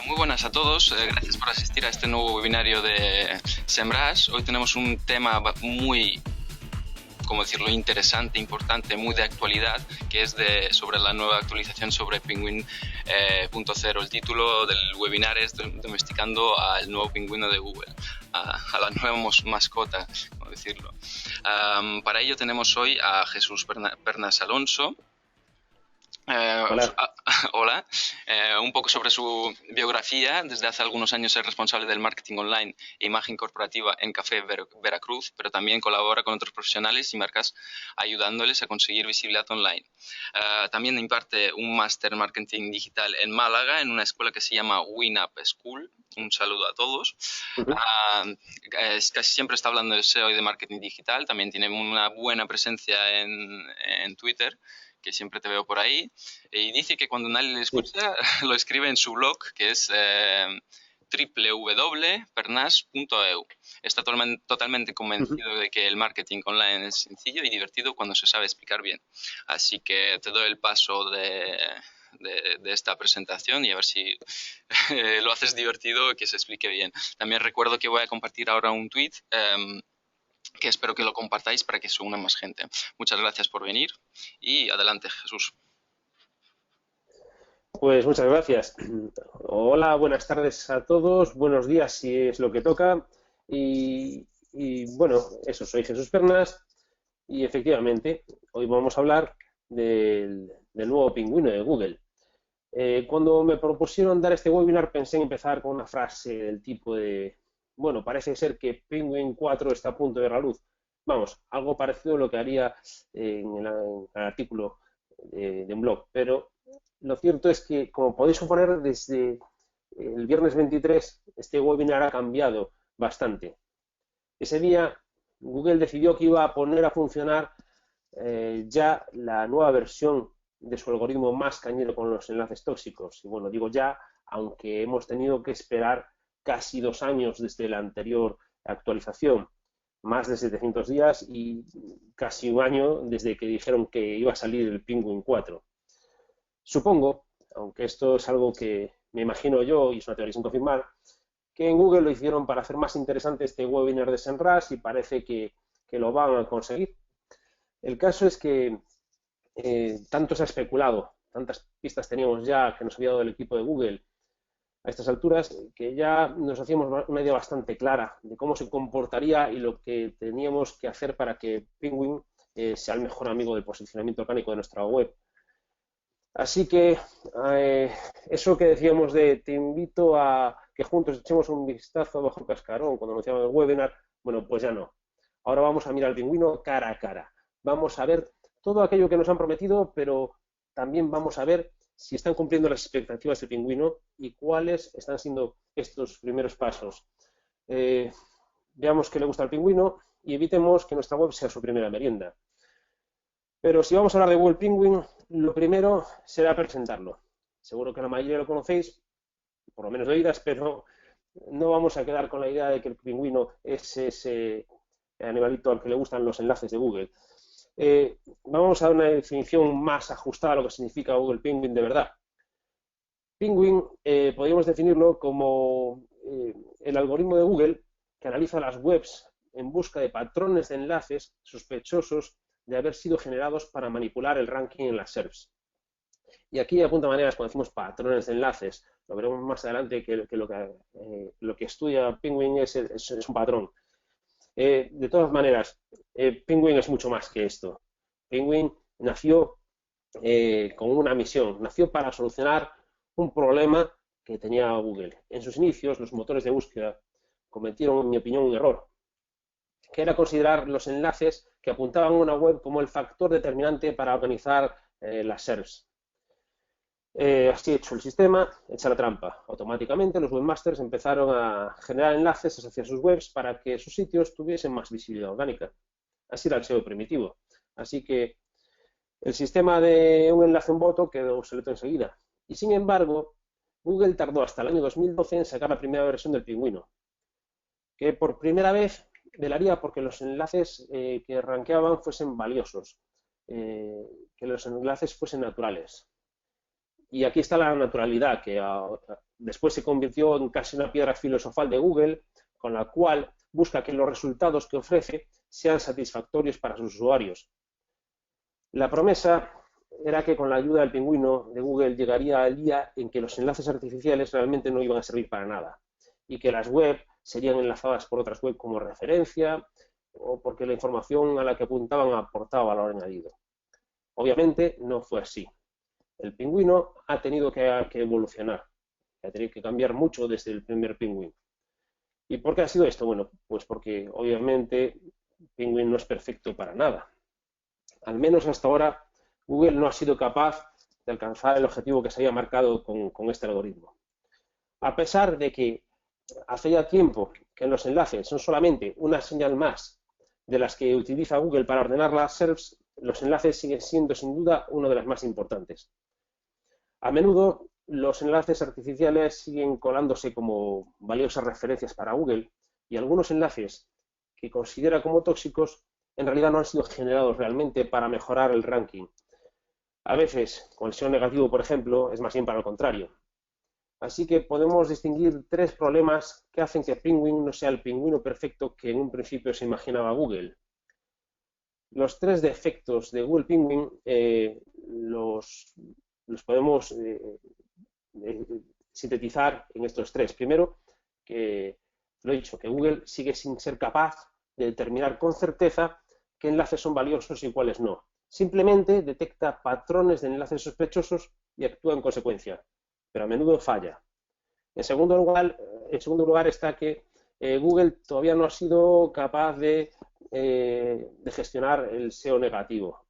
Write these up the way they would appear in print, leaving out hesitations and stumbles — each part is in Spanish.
Muy buenas a todos, gracias por asistir a este nuevo webinario de SEMrush. Hoy tenemos un tema muy, ¿cómo decirlo?, interesante, importante, muy de actualidad, que es sobre la nueva actualización sobre Penguin punto cero. El título del webinar es Domesticando al nuevo pingüino de Google, a la nueva mascota, ¿cómo decirlo? Para ello tenemos hoy a Jesús Pernas Alonso. Hola. Hola. Un poco sobre su biografía. Desde hace algunos años es responsable del marketing online e imagen corporativa en Café Veracruz, pero también colabora con otros profesionales y marcas ayudándoles a conseguir visibilidad online. También imparte un máster en marketing digital en Málaga, en una escuela que se llama WinUp School. Un saludo a todos. Casi siempre está hablando de SEO y de marketing digital. También tiene una buena presencia en Twitter, que siempre te veo por ahí, y dice que cuando nadie le escucha, lo escribe en su blog, que es www.pernas.eu. Está totalmente convencido de que el marketing online es sencillo y divertido cuando se sabe explicar bien. Así que te doy el paso de esta presentación y a ver si lo haces divertido, que se explique bien. También recuerdo que voy a compartir ahora un tweet que espero que lo compartáis para que se una más gente. Muchas gracias por venir y adelante, Jesús. Pues muchas gracias. Hola, buenas tardes a todos, buenos días si es lo que toca. Bueno, eso, soy Jesús Pernas y efectivamente hoy vamos a hablar del nuevo pingüino de Google. Cuando me propusieron dar este webinar pensé en empezar con una frase del tipo de, bueno, parece ser que Penguin 4 está a punto de ver la luz. Vamos, algo parecido a lo que haría en el artículo de un blog, pero lo cierto es que, como podéis suponer, desde el viernes 23 este webinar ha cambiado bastante. Ese día Google decidió que iba a poner a funcionar ya la nueva versión de su algoritmo más cañero con los enlaces tóxicos. Y bueno, digo ya, aunque hemos tenido que esperar casi 2 años desde la anterior actualización, más de 700 días y casi un año desde que dijeron que iba a salir el Penguin 4. Supongo, aunque esto es algo que me imagino yo y es una teoría sin confirmar, que en Google lo hicieron para hacer más interesante este webinar de SEMrush y parece que lo van a conseguir. El caso es que tanto se ha especulado, tantas pistas teníamos ya que nos había dado el equipo de Google a estas alturas, que ya nos hacíamos una idea bastante clara de cómo se comportaría y lo que teníamos que hacer para que Penguin sea el mejor amigo del posicionamiento orgánico de nuestra web. Así que eso que decíamos de te invito a que juntos echemos un vistazo bajo el cascarón cuando anunciamos el webinar, bueno, pues ya no. Ahora vamos a mirar al pingüino cara a cara. Vamos a ver todo aquello que nos han prometido, pero también vamos a ver si están cumpliendo las expectativas del pingüino y cuáles están siendo estos primeros pasos. Veamos qué le gusta al pingüino y evitemos que nuestra web sea su primera merienda. Pero si vamos a hablar de Google Penguin, lo primero será presentarlo. Seguro que la mayoría lo conocéis, por lo menos de oídas, pero no vamos a quedar con la idea de que el pingüino es ese animalito al que le gustan los enlaces de Google. Vamos a dar una definición más ajustada a lo que significa Google Penguin de verdad. Penguin podríamos definirlo como el algoritmo de Google que analiza las webs en busca de patrones de enlaces sospechosos de haber sido generados para manipular el ranking en las SERPs. Y aquí de apunta maneras, cuando decimos patrones de enlaces, lo veremos más adelante que lo que estudia Penguin es un patrón. De todas maneras, Penguin es mucho más que esto. Penguin nació con una misión, nació para solucionar un problema que tenía Google. En sus inicios, los motores de búsqueda cometieron, en mi opinión, un error, que era considerar los enlaces que apuntaban a una web como el factor determinante para organizar las SERPs. Así hecho el sistema, echa la trampa. Automáticamente los webmasters empezaron a generar enlaces hacia sus webs para que sus sitios tuviesen más visibilidad orgánica. Así era el SEO primitivo. Así que el sistema de un enlace en voto quedó obsoleto enseguida. Y sin embargo, Google tardó hasta el año 2012 en sacar la primera versión del pingüino, que por primera vez velaría porque los enlaces que rankeaban fuesen valiosos, que los enlaces fuesen naturales. Y aquí está la naturalidad, que después se convirtió en casi una piedra filosofal de Google, con la cual busca que los resultados que ofrece sean satisfactorios para sus usuarios. La promesa era que con la ayuda del pingüino de Google llegaría el día en que los enlaces artificiales realmente no iban a servir para nada y que las web serían enlazadas por otras web como referencia o porque la información a la que apuntaban aportaba valor añadido. Obviamente no fue así. El pingüino ha tenido que evolucionar, ha tenido que cambiar mucho desde el primer Penguin. ¿Y por qué ha sido esto? Bueno, pues porque obviamente Penguin no es perfecto para nada. Al menos hasta ahora, Google no ha sido capaz de alcanzar el objetivo que se había marcado con este algoritmo. A pesar de que hace ya tiempo que los enlaces son solamente una señal más de las que utiliza Google para ordenar las SERPs, los enlaces siguen siendo sin duda una de las más importantes. A menudo los enlaces artificiales siguen colándose como valiosas referencias para Google y algunos enlaces que considera como tóxicos en realidad no han sido generados realmente para mejorar el ranking. A veces, con el SEO negativo, por ejemplo, es más bien para lo contrario. Así que podemos distinguir tres problemas que hacen que Penguin no sea el pingüino perfecto que en un principio se imaginaba Google. Los tres defectos de Google Penguin los podemos sintetizar en estos tres. Primero, que lo he dicho, que Google sigue sin ser capaz de determinar con certeza qué enlaces son valiosos y cuáles no. Simplemente detecta patrones de enlaces sospechosos y actúa en consecuencia, pero a menudo falla. En segundo lugar está que Google todavía no ha sido capaz de gestionar el SEO negativo.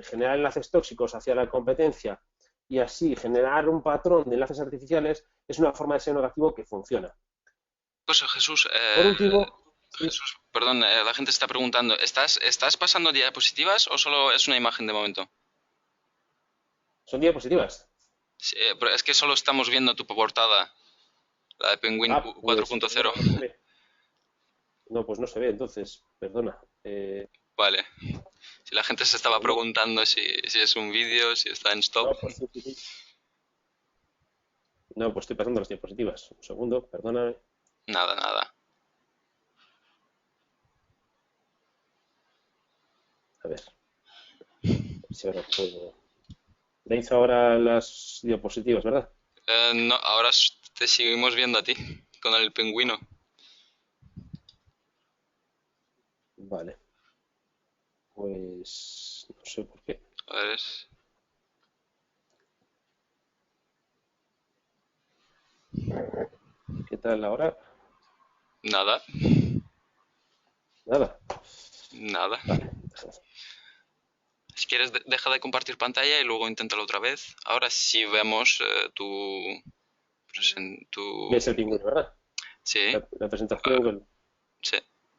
Generar enlaces tóxicos hacia la competencia y así generar un patrón de enlaces artificiales es una forma de SEO negativo que funciona. Pues Jesús, Por último, Jesús, perdón, la gente está preguntando, ¿estás pasando diapositivas o solo es una imagen de momento? son diapositivas. Sí, pero es que solo estamos viendo tu portada, la de Penguin Pues 4.0. no se ve. No, pues no se ve, entonces, perdona. Vale. Si la gente se estaba preguntando si es un vídeo, si está en stop. No, pues sí. No, pues estoy pasando las diapositivas. Un segundo, perdóname. Nada. A ver si ahora puedo. Le hizo ahora las diapositivas, ¿verdad? No, ahora te seguimos viendo a ti, con el pingüino. Vale. Pues no sé por qué. A ver, ¿Qué tal ahora? nada. Nada. Vale. Si quieres, deja de compartir pantalla y luego inténtalo otra vez. Ahora sí vemos tu... ¿Ves el pingüino, verdad? Sí, La presentación. sí.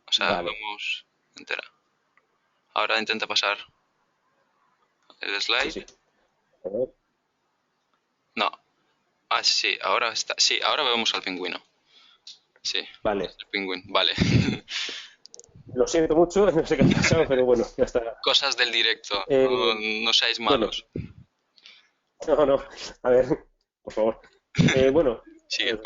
O sea, Vale. vemos entera. Ahora intenta pasar el slide. Sí. A ver. No. Ah, sí, ahora está. Sí, ahora vemos al pingüino. Sí. Vale. El pingüino, vale. Lo siento mucho, no sé qué ha pasado, pero bueno, ya está. Cosas del directo. No seáis Bueno, malos. no. A ver, por favor. Bueno, Sigue,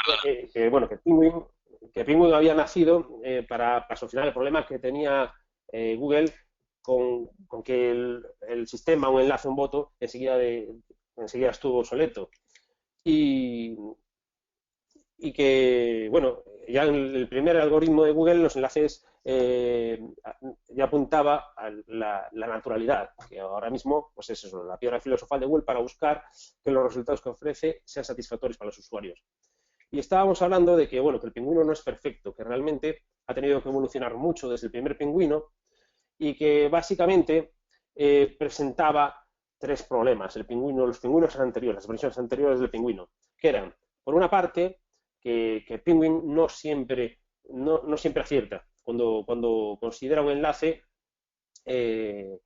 perdona. que Penguin había nacido para solucionar el problema que tenía Google con que el sistema, un enlace, un voto, enseguida estuvo obsoleto. Y que, bueno, ya en el primer algoritmo de Google los enlaces ya apuntaba a la naturalidad, que ahora mismo pues es eso, la piedra filosofal de Google para buscar que los resultados que ofrece sean satisfactorios para los usuarios. Y estábamos hablando de que, bueno, que el pingüino no es perfecto, que realmente ha tenido que evolucionar mucho desde el primer pingüino y que básicamente presentaba tres problemas. Los pingüinos anteriores, las versiones anteriores del pingüino, que eran, por una parte, que Penguin no siempre acierta cuando considera un enlace que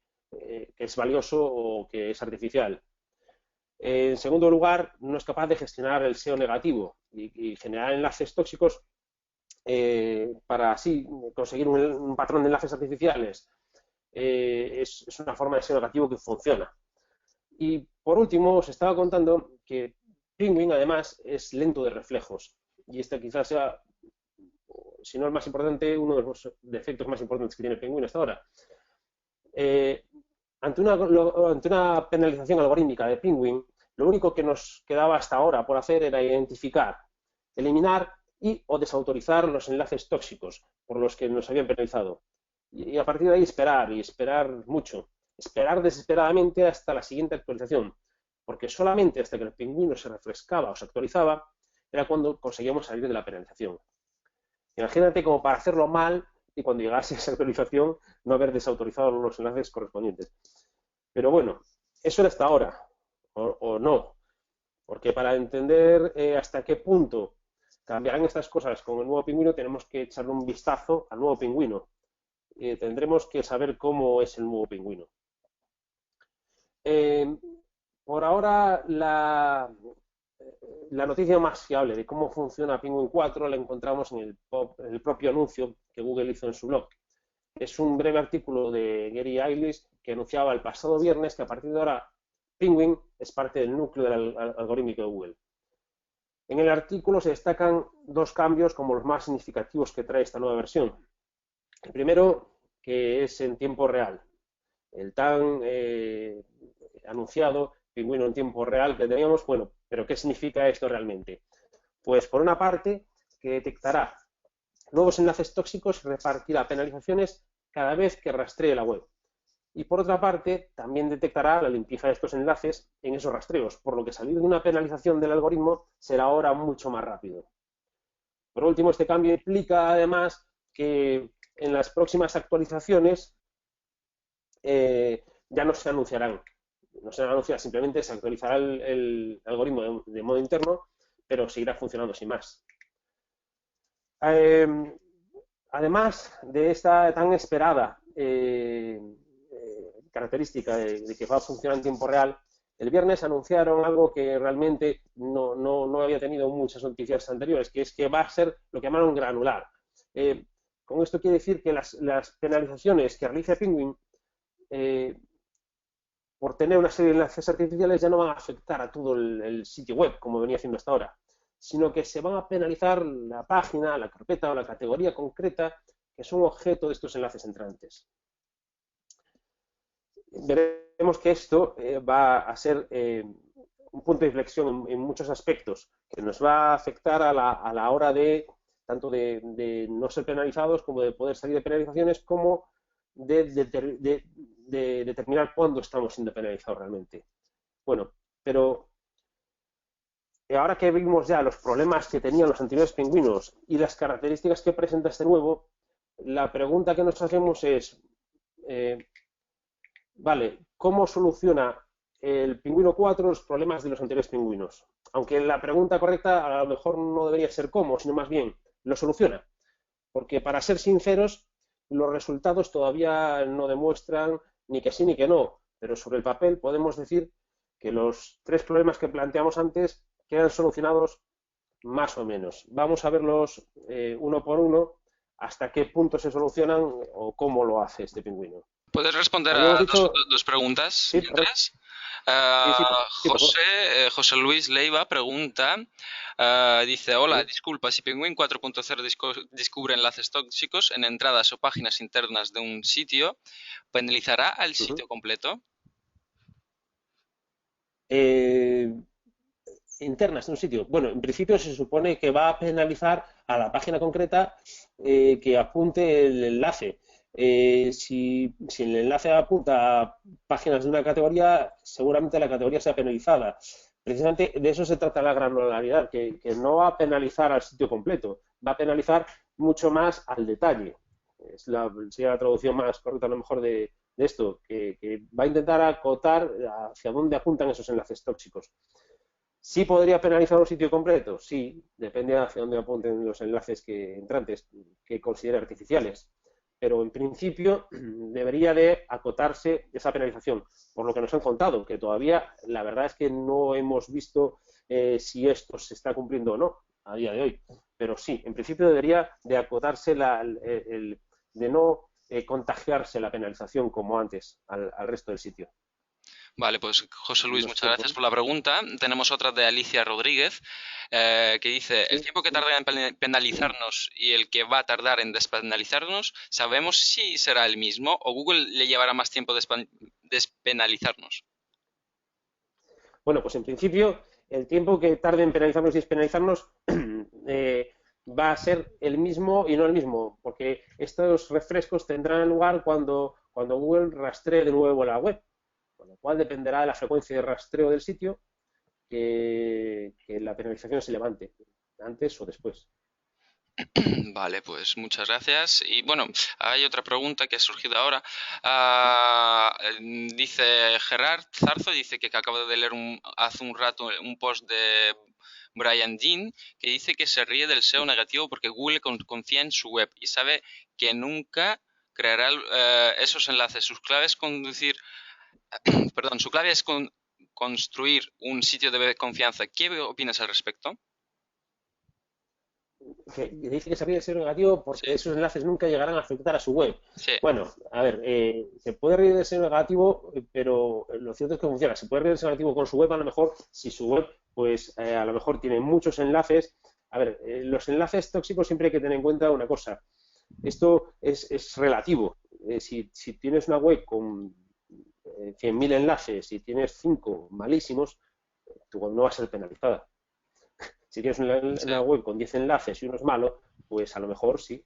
es valioso o que es artificial. En segundo lugar, no es capaz de gestionar el SEO negativo y generar enlaces tóxicos para así conseguir un patrón de enlaces artificiales. Es una forma de SEO negativo que funciona. Y por último, os estaba contando que Penguin además es lento de reflejos. Y este quizás sea, si no el más importante, uno de los defectos más importantes que tiene Penguin hasta ahora. Eh, ante una penalización algorítmica de Penguin, lo único que nos quedaba hasta ahora por hacer era identificar, eliminar y o desautorizar los enlaces tóxicos por los que nos habían penalizado. Y a partir de ahí esperar, y esperar mucho. Esperar desesperadamente hasta la siguiente actualización, porque solamente hasta que el pingüino se refrescaba o se actualizaba era cuando conseguíamos salir de la penalización. Imagínate como para hacerlo mal y cuando llegase esa actualización no haber desautorizado los enlaces correspondientes. Pero bueno, eso era hasta ahora, o no, porque para entender hasta qué punto cambiarán estas cosas con el nuevo pingüino tenemos que echarle un vistazo al nuevo pingüino. Tendremos que saber cómo es el nuevo pingüino. Eh, por ahora, la noticia más fiable de cómo funciona Penguin 4 la encontramos en el propio anuncio que Google hizo en su blog. Es un breve artículo de Gary Illyes que anunciaba el pasado viernes que a partir de ahora Penguin es parte del núcleo del algoritmo de Google. En el artículo se destacan dos cambios como los más significativos que trae esta nueva versión. El primero, que es en tiempo real. El tan anunciado pingüino en tiempo real que teníamos, bueno, pero ¿qué significa esto realmente? Pues por una parte, que detectará nuevos enlaces tóxicos y repartirá penalizaciones cada vez que rastree la web. Y por otra parte, también detectará la limpieza de estos enlaces en esos rastreos, por lo que salir de una penalización del algoritmo será ahora mucho más rápido. Por último, este cambio implica además que en las próximas actualizaciones ya no se anunciarán. No se anunciará, simplemente se actualizará el algoritmo de modo interno, pero seguirá funcionando sin más. Además de esta tan esperada característica de que va a funcionar en tiempo real, el viernes anunciaron algo que realmente no había tenido muchas noticias anteriores, que es que va a ser lo que llamaron granular. Con esto quiere decir que las penalizaciones que realice Penguin por tener una serie de enlaces artificiales ya no van a afectar a todo el sitio web, como venía haciendo hasta ahora, sino que se van a penalizar la página, la carpeta o la categoría concreta que son objeto de estos enlaces entrantes. Veremos que esto va a ser un punto de inflexión en muchos aspectos, que nos va a afectar a la hora de tanto de no ser penalizados como de poder salir de penalizaciones, como de determinar cuándo estamos siendo penalizados realmente. Bueno, pero ahora que vimos ya los problemas que tenían los anteriores pingüinos y las características que presenta este nuevo, la pregunta que nos hacemos es, vale, ¿cómo soluciona el pingüino 4 los problemas de los anteriores pingüinos? Aunque la pregunta correcta a lo mejor no debería ser cómo, sino más bien, ¿lo soluciona? Porque para ser sinceros, los resultados todavía no demuestran ni que sí ni que no, pero sobre el papel podemos decir que los tres problemas que planteamos antes quedan solucionados más o menos. Vamos a verlos uno por uno hasta qué punto se solucionan o cómo lo hace este pingüino. ¿Puedes responder a dos preguntas? Sí, mientras? Sí, José Luis Leiva pregunta, dice, hola, disculpa, si Penguin 4.0 descubre enlaces tóxicos en entradas o páginas internas de un sitio, ¿penalizará al sitio completo? Internas de un sitio. Bueno, en principio se supone que va a penalizar a la página concreta que apunte el enlace. Si el enlace apunta a páginas de una categoría, seguramente la categoría sea penalizada. Precisamente de eso se trata la granularidad, que no va a penalizar al sitio completo, va a penalizar mucho más al detalle. Sería la traducción más correcta a lo mejor de esto, que va a intentar acotar hacia dónde apuntan esos enlaces tóxicos. ¿Sí podría penalizar un sitio completo? Sí, depende hacia dónde apunten los enlaces entrantes que considere artificiales. Pero en principio debería de acotarse esa penalización, por lo que nos han contado, que todavía la verdad es que no hemos visto si esto se está cumpliendo o no a día de hoy. Pero sí, en principio debería de acotarse de no contagiarse la penalización como antes al resto del sitio. Vale, pues José Luis, los muchas gracias tiempos. por la pregunta. Tenemos otra de Alicia Rodríguez, que dice, el Sí. tiempo que tarda en penalizarnos y el que va a tardar en despenalizarnos, ¿sabemos si será el mismo o Google le llevará más tiempo despenalizarnos? Bueno, pues en principio el tiempo que tarde en penalizarnos y despenalizarnos va a ser el mismo y no el mismo, porque estos refrescos tendrán lugar cuando Google rastree de nuevo la web, con lo cual dependerá de la frecuencia de rastreo del sitio que la penalización se levante, antes o después. Vale, pues muchas gracias. Y bueno, hay otra pregunta que ha surgido ahora. Dice Gerard Zarzo, dice que acaba de leer hace un rato un post de Brian Dean que dice que se ríe del SEO negativo porque Google confía en su web y sabe que nunca creará esos enlaces. Sus claves conducir, perdón, su clave es construir un sitio de confianza. ¿Qué opinas al respecto? Que dice que se ríe de ser negativo porque Sí, esos enlaces nunca llegarán a afectar a su web. sí, Bueno, a ver, se puede reír de ser negativo, pero lo cierto es que funciona. Se puede reír de ser negativo con su web, a lo mejor, si su web, pues a lo mejor tiene muchos enlaces. A ver, los enlaces tóxicos siempre hay que tener en cuenta una cosa. Esto es relativo. Si tienes una web con 100.000 enlaces y tienes 5 malísimos, tu web no va a ser penalizada. Si tienes sí. una web con 10 enlaces y uno es malo, pues a lo mejor sí.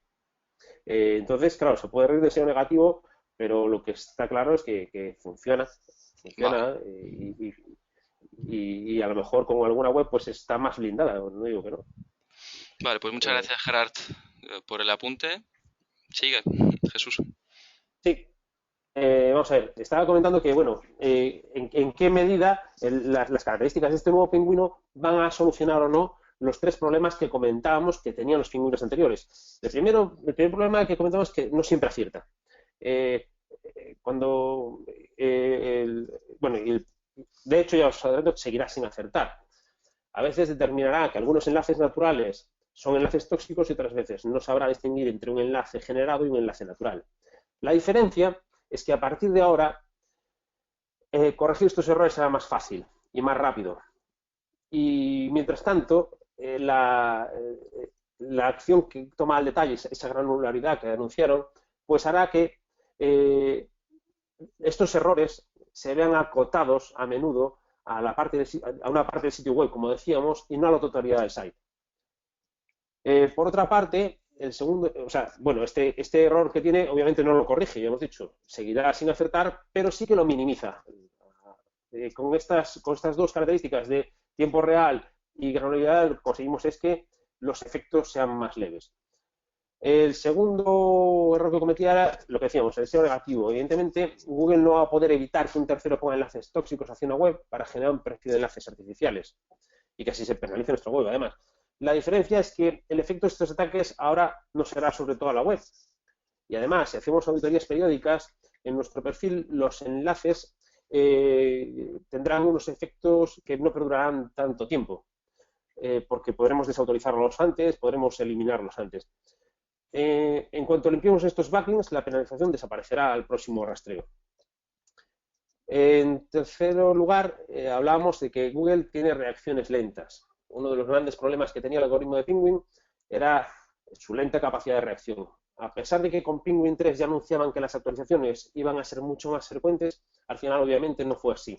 Entonces, claro, se puede reír de SEO negativo, pero lo que está claro es que funciona, Vale. funciona y a lo mejor con alguna web pues está más blindada, no digo que no. Vale, pues muchas Eh, gracias, Gerard, por el apunte. Sigue, Jesús. sí, vamos a ver, estaba comentando que, bueno, en qué medida las características de este nuevo pingüino van a solucionar o no los tres problemas que comentábamos que tenían los pingüinos anteriores. El primer problema que comentamos es que no siempre acierta. Eh, cuando, bueno, de hecho ya os adelanto que seguirá sin acertar. A veces determinará que algunos enlaces naturales son enlaces tóxicos y otras veces no sabrá distinguir entre un enlace generado y un enlace natural. La diferencia es que a partir de ahora corregir estos errores será más fácil y más rápido. Y mientras tanto, la acción que toma al detalle, esa granularidad que anunciaron, pues hará que eh, estos errores se vean acotados a menudo a una parte del sitio web, como decíamos, y no a la totalidad del site. Por otra parte, el segundo, o sea, bueno, este error que tiene, obviamente no lo corrige, ya hemos dicho, seguirá sin acertar, pero sí que lo minimiza. Con estas dos características de tiempo real y granularidad, conseguimos es que los efectos sean más leves. El segundo error que cometía era lo que decíamos, el SEO negativo. Evidentemente, Google no va a poder evitar que un tercero ponga enlaces tóxicos hacia una web para generar un perfil de enlaces artificiales y que así se penalice nuestra web, además. La diferencia es que el efecto de estos ataques ahora no será sobre toda la web. Y además, si hacemos auditorías periódicas, en nuestro perfil los enlaces tendrán unos efectos que no perdurarán tanto tiempo, porque podremos desautorizarlos antes, podremos eliminarlos antes. En cuanto limpiemos estos backlinks, la penalización desaparecerá al próximo rastreo. En tercer lugar, hablábamos de que Google tiene reacciones lentas. Uno de los grandes problemas que tenía el algoritmo de Penguin era su lenta capacidad de reacción. A pesar de que con Penguin 3 ya anunciaban que las actualizaciones iban a ser mucho más frecuentes, al final obviamente no fue así.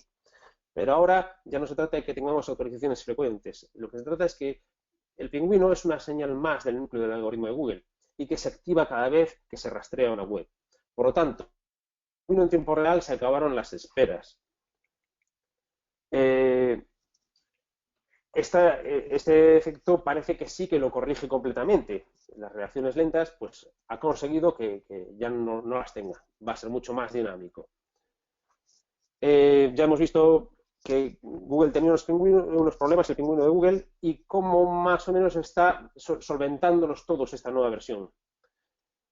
Pero ahora ya no se trata de que tengamos actualizaciones frecuentes. Lo que se trata es que el pingüino es una señal más del núcleo del algoritmo de Google y que se activa cada vez que se rastrea una web. Por lo tanto, en tiempo real se acabaron las esperas. Eh, este efecto parece que sí que lo corrige completamente. Las reacciones lentas, pues ha conseguido que ya no las tenga. Va a ser mucho más dinámico. Ya hemos visto que Google tenía unos problemas, el pingüino de Google, y cómo más o menos está solventándolos todos esta nueva versión.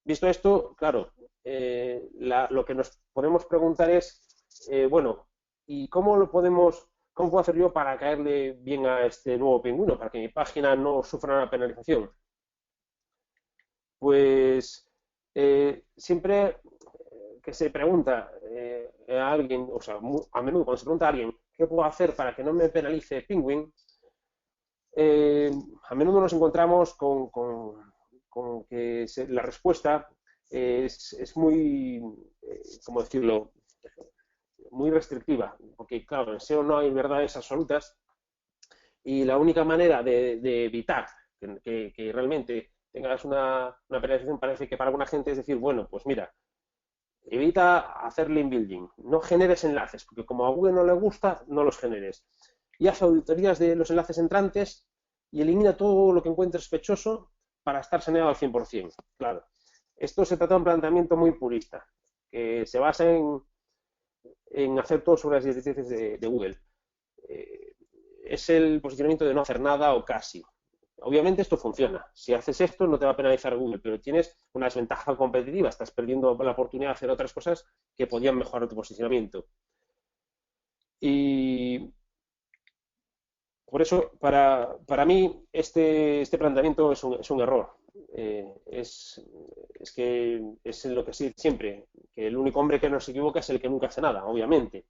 Visto esto, claro, lo que nos podemos preguntar es, bueno, ¿y cómo puedo hacer yo para caerle bien a este nuevo pingüino, para que mi página no sufra una penalización? Pues siempre que se pregunta a alguien, o sea, a menudo cuando se pregunta a alguien qué puedo hacer para que no me penalice Penguin, a menudo nos encontramos con que la respuesta es muy, ¿cómo decirlo?, muy restrictiva, porque claro, en SEO no hay verdades absolutas y la única manera de evitar que realmente tengas una penalización parece que para alguna gente es decir, bueno, pues mira, evita hacer link building, no generes enlaces, porque como a Google no le gusta, no los generes. Y haz auditorías de los enlaces entrantes y elimina todo lo que encuentres sospechoso para estar saneado al 100%. Claro, esto se trata de un planteamiento muy purista, que se basa en hacer todo sobre las directrices de Google. Es el posicionamiento de no hacer nada o casi. Obviamente esto funciona. Si haces esto no te va a penalizar Google, pero tienes una desventaja competitiva. Estás perdiendo la oportunidad de hacer otras cosas que podrían mejorar tu posicionamiento. Y por eso, para mí, este planteamiento es un error. Es que es lo que sí siempre, que el único hombre que no se equivoca es el que nunca hace nada, obviamente.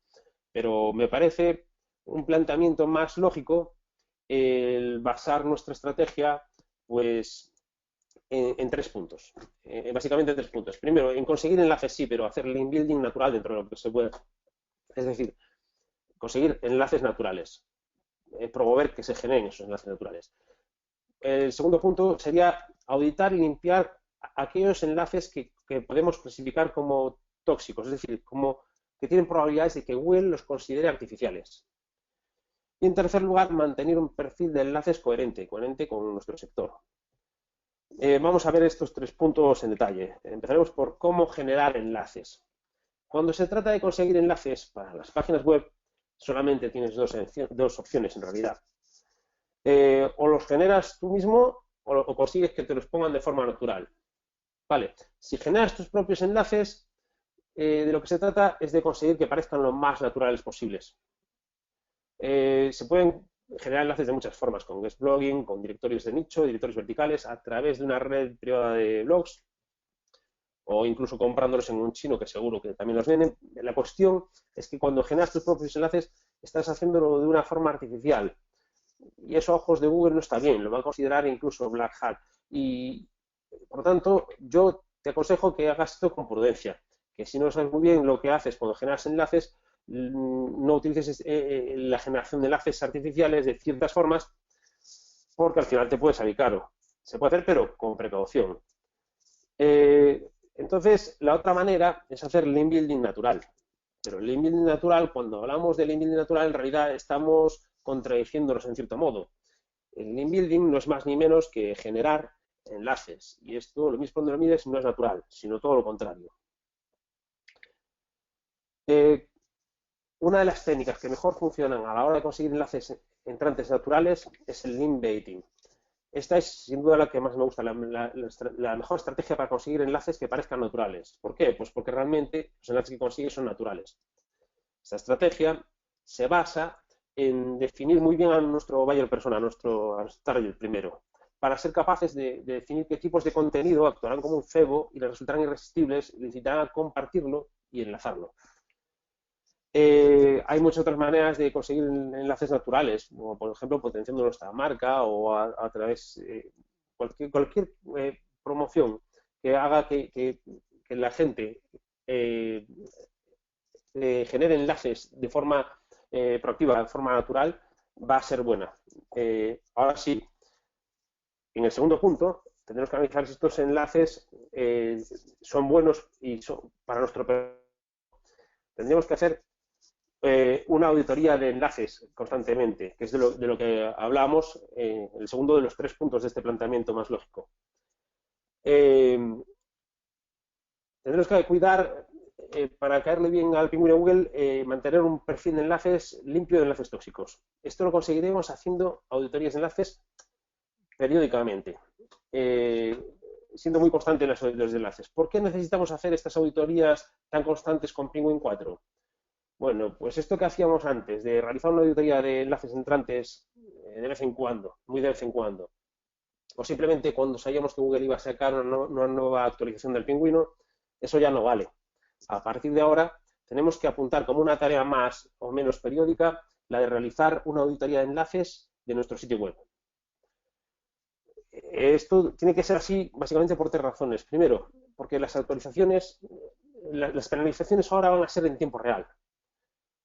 Pero me parece un planteamiento más lógico el basar nuestra estrategia pues en 3 puntos. Básicamente en 3 puntos. Primero, en conseguir enlaces sí, pero hacer link building natural dentro de lo que se puede. Es decir, conseguir enlaces naturales. Promover que se generen esos enlaces naturales. El segundo punto sería auditar y limpiar aquellos enlaces que podemos clasificar como tóxicos, es decir, como que tienen probabilidades de que Google los considere artificiales. Y en tercer lugar, mantener un perfil de enlaces coherente con nuestro sector. Vamos a ver estos 3 puntos en detalle. Empezaremos por cómo generar enlaces. Cuando se trata de conseguir enlaces para las páginas web, solamente tienes dos opciones en realidad. O los generas tú mismo o consigues que te los pongan de forma natural. Vale, si generas tus propios enlaces, de lo que se trata es de conseguir que parezcan lo más naturales posibles. Se pueden generar enlaces de muchas formas, con guest blogging, con directorios de nicho, directorios verticales, a través de una red privada de blogs o incluso comprándolos en un chino que seguro que también los venden. La cuestión es que cuando generas tus propios enlaces estás haciéndolo de una forma artificial y eso a ojos de Google no está bien, lo va a considerar incluso Black Hat y por lo tanto yo te aconsejo que hagas esto con prudencia, que si no sabes muy bien lo que haces cuando generas enlaces, no utilices la generación de enlaces artificiales de ciertas formas porque al final te puede salir caro. Se puede hacer pero con precaución. Entonces, la otra manera es hacer link building natural. Pero el link building natural, cuando hablamos de link building natural, en realidad estamos contradiciéndonos en cierto modo. El link building no es más ni menos que generar enlaces. Y esto, lo mismo cuando lo mides, no es natural, sino todo lo contrario. Una de las técnicas que mejor funcionan a la hora de conseguir enlaces entrantes naturales es el link baiting. Esta es sin duda la que más me gusta, la mejor estrategia para conseguir enlaces que parezcan naturales. ¿Por qué? Pues porque realmente los enlaces que consigues son naturales. Esta estrategia se basa en definir muy bien a nuestro buyer persona, a nuestro target primero, para ser capaces de definir qué tipos de contenido actuarán como un cebo y les resultarán irresistibles, necesitarán compartirlo y enlazarlo. Hay muchas otras maneras de conseguir enlaces naturales, como por ejemplo potenciando nuestra marca o a través de cualquier promoción que haga que la gente genere enlaces de forma proactiva, de forma natural, va a ser buena. Ahora sí, en el segundo punto, tendremos que analizar si estos enlaces son buenos y son para nuestro. Tendríamos que hacer una auditoría de enlaces constantemente, que es de lo que hablamos el segundo de los 3 puntos de este planteamiento más lógico. Tendremos que cuidar, para caerle bien al pingüino Google, mantener un perfil de enlaces limpio de enlaces tóxicos. Esto lo conseguiremos haciendo auditorías de enlaces periódicamente, siendo muy constante en las auditorías de enlaces. ¿Por qué necesitamos hacer estas auditorías tan constantes con Penguin 4? Bueno, pues esto que hacíamos antes, de realizar una auditoría de enlaces entrantes de vez en cuando, muy de vez en cuando, o simplemente cuando sabíamos que Google iba a sacar una nueva actualización del pingüino, eso ya no vale. A partir de ahora, tenemos que apuntar como una tarea más o menos periódica la de realizar una auditoría de enlaces de nuestro sitio web. Esto tiene que ser así básicamente por tres razones. Primero, porque las actualizaciones, las penalizaciones ahora van a ser en tiempo real.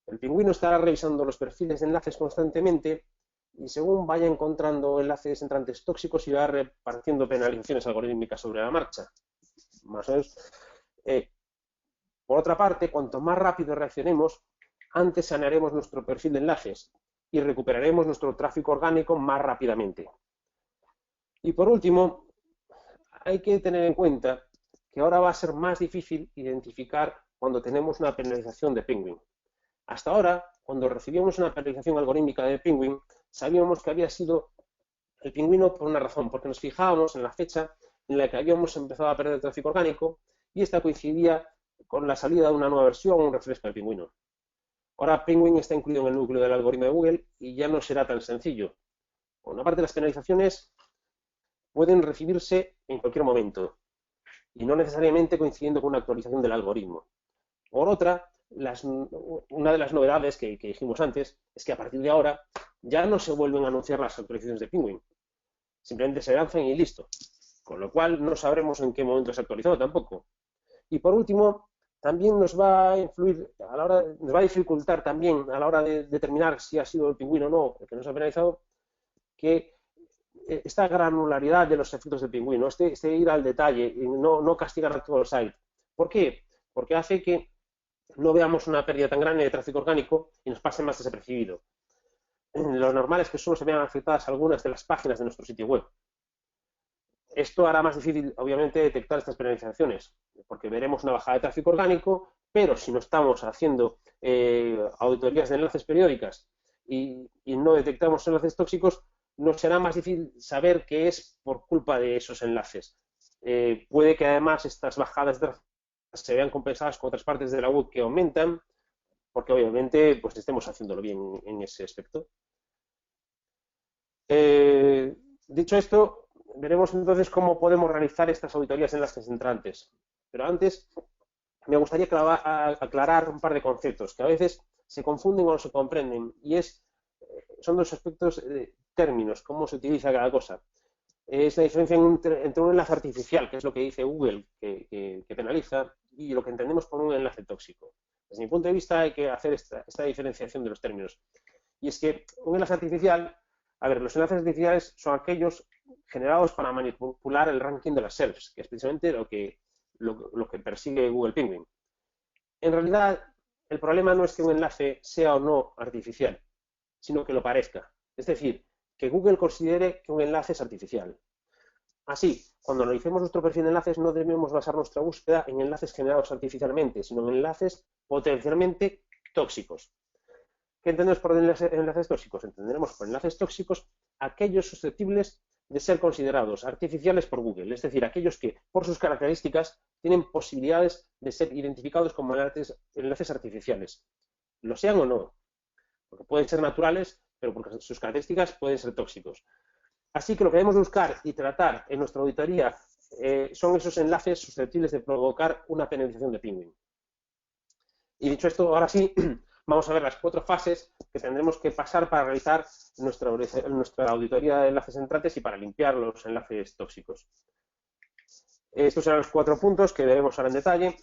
El pingüino estará revisando los perfiles de enlaces constantemente y según vaya encontrando enlaces entrantes tóxicos irá repartiendo penalizaciones algorítmicas sobre la marcha. Más o menos. Por otra parte, cuanto más rápido reaccionemos, antes sanearemos nuestro perfil de enlaces y recuperaremos nuestro tráfico orgánico más rápidamente. Y por último, hay que tener en cuenta que ahora va a ser más difícil identificar cuando tenemos una penalización de Penguin. Hasta ahora, cuando recibíamos una penalización algorítmica de Penguin, sabíamos que había sido el pingüino por una razón, porque nos fijábamos en la fecha en la que habíamos empezado a perder el tráfico orgánico y esta coincidía con la salida de una nueva versión o un refresco del pingüino. Ahora Penguin está incluido en el núcleo del algoritmo de Google y ya no será tan sencillo. Por una parte, las penalizaciones pueden recibirse en cualquier momento y no necesariamente coincidiendo con una actualización del algoritmo. Por otra, una de las novedades que dijimos antes es que a partir de ahora ya no se vuelven a anunciar las actualizaciones de Penguin. Simplemente se lanzan y listo. Con lo cual no sabremos en qué momento se ha actualizado tampoco. Y por último, también nos va a influir, nos va a dificultar también a la hora de determinar si ha sido el pingüino o no el que nos ha penalizado, que esta granularidad de los efectos del pingüino, este ir al detalle y no castigar a todo el site. ¿Por qué? Porque hace que no veamos una pérdida tan grande de tráfico orgánico y nos pase más desapercibido. Lo normal es que solo se vean afectadas algunas de las páginas de nuestro sitio web. Esto hará más difícil, obviamente, detectar estas penalizaciones, porque veremos una bajada de tráfico orgánico, pero si no estamos haciendo auditorías de enlaces periódicas y no detectamos enlaces tóxicos, nos será más difícil saber que es por culpa de esos enlaces. Puede que además estas bajadas de tráfico se vean compensadas con otras partes de la web que aumentan, porque obviamente pues estemos haciéndolo bien en ese aspecto. Dicho esto, veremos entonces cómo podemos realizar estas auditorías de enlaces entrantes. Pero antes me gustaría aclarar un par de conceptos que a veces se confunden o no se comprenden, y son dos aspectos términos, cómo se utiliza cada cosa. Es la diferencia entre un enlace artificial, que es lo que dice Google, que penaliza, y lo que entendemos por un enlace tóxico. Desde mi punto de vista hay que hacer esta diferenciación de los términos. Y es que un enlace artificial, los enlaces artificiales son aquellos generados para manipular el ranking de las SERPs, que es precisamente lo que persigue Google Penguin. En realidad, el problema no es que un enlace sea o no artificial, sino que lo parezca. Es decir, que Google considere que un enlace es artificial. Así, cuando analicemos nuestro perfil de enlaces, no debemos basar nuestra búsqueda en enlaces generados artificialmente, sino en enlaces potencialmente tóxicos. ¿Qué entendemos por enlaces tóxicos? Entenderemos por enlaces tóxicos aquellos susceptibles de ser considerados artificiales por Google, es decir, aquellos que, por sus características, tienen posibilidades de ser identificados como enlaces artificiales, lo sean o no, porque pueden ser naturales, pero porque sus características pueden ser tóxicos. Así que lo que debemos buscar y tratar en nuestra auditoría son esos enlaces susceptibles de provocar una penalización de Penguin. Y dicho esto, ahora sí, vamos a ver las 4 fases que tendremos que pasar para realizar nuestra auditoría de enlaces entrantes y para limpiar los enlaces tóxicos. Estos serán los 4 puntos que veremos ahora en detalle.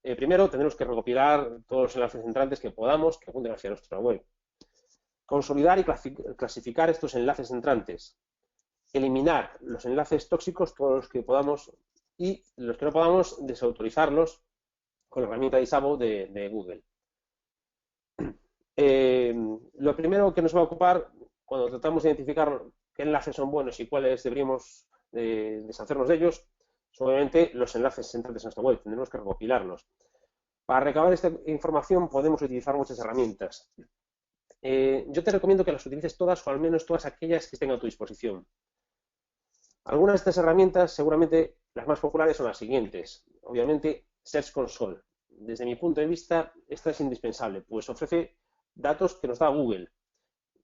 Primero, tendremos que recopilar todos los enlaces entrantes que podamos que apunten hacia nuestra web. Consolidar y clasificar estos enlaces entrantes. Eliminar los enlaces tóxicos, todos los que podamos, y los que no podamos, desautorizarlos con la herramienta ISABO de Google. Lo primero que nos va a ocupar cuando tratamos de identificar qué enlaces son buenos y cuáles deberíamos deshacernos de ellos, son obviamente los enlaces entrantes a nuestra web. Tendremos que recopilarlos. Para recabar esta información podemos utilizar muchas herramientas. Yo te recomiendo que las utilices todas o al menos todas aquellas que estén a tu disposición. Algunas de estas herramientas, seguramente las más populares son las siguientes. Obviamente, Search Console. Desde mi punto de vista, esta es indispensable, pues ofrece datos que nos da Google.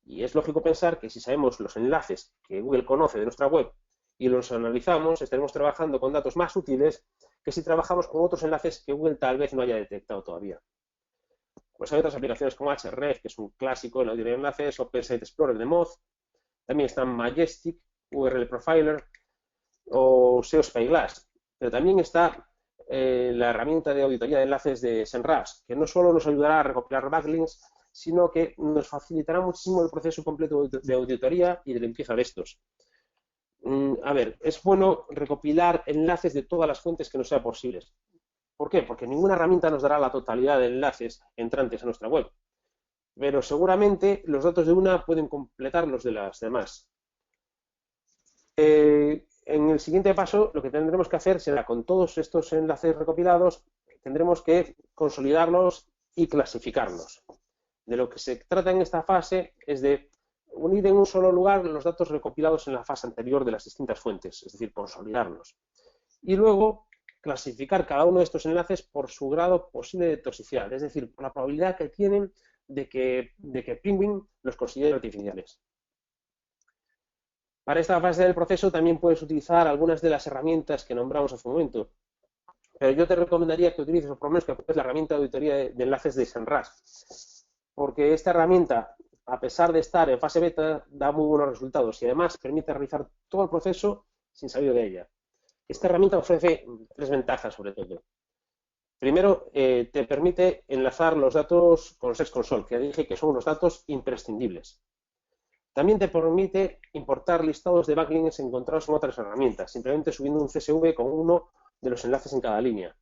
Y es lógico pensar que si sabemos los enlaces que Google conoce de nuestra web y los analizamos, estaremos trabajando con datos más útiles que si trabajamos con otros enlaces que Google tal vez no haya detectado todavía. Pues hay otras aplicaciones como Href, que es un clásico en la auditoría de enlaces, Open Site Explorer de Moz, también están Majestic, URL Profiler o SEO Spyglass. Pero también está la herramienta de auditoría de enlaces de SEMrush, que no solo nos ayudará a recopilar backlinks, sino que nos facilitará muchísimo el proceso completo de auditoría y de limpieza de estos. A ver, es bueno recopilar enlaces de todas las fuentes que nos sea posibles. ¿Por qué? Porque ninguna herramienta nos dará la totalidad de enlaces entrantes a nuestra web. Pero seguramente los datos de una pueden completar los de las demás. En el siguiente paso, lo que tendremos que hacer será, con todos estos enlaces recopilados, tendremos que consolidarlos y clasificarlos. De lo que se trata en esta fase es de unir en un solo lugar los datos recopilados en la fase anterior de las distintas fuentes, es decir, consolidarlos. Y luego clasificar cada uno de estos enlaces por su grado posible de toxicidad, es decir, por la probabilidad que tienen de que Penguin los considere artificiales. Para esta fase del proceso también puedes utilizar algunas de las herramientas que nombramos hace un momento, pero yo te recomendaría que utilices, o por lo menos que ocupes la herramienta de auditoría de enlaces de SEMrush, porque esta herramienta, a pesar de estar en fase beta, da muy buenos resultados y además permite realizar todo el proceso sin salir de ella. Esta herramienta ofrece 3 ventajas sobre todo. Primero, te permite enlazar los datos con Search Console, que ya dije que son unos datos imprescindibles. También te permite importar listados de backlinks encontrados en otras herramientas, simplemente subiendo un CSV con uno de los enlaces en cada línea.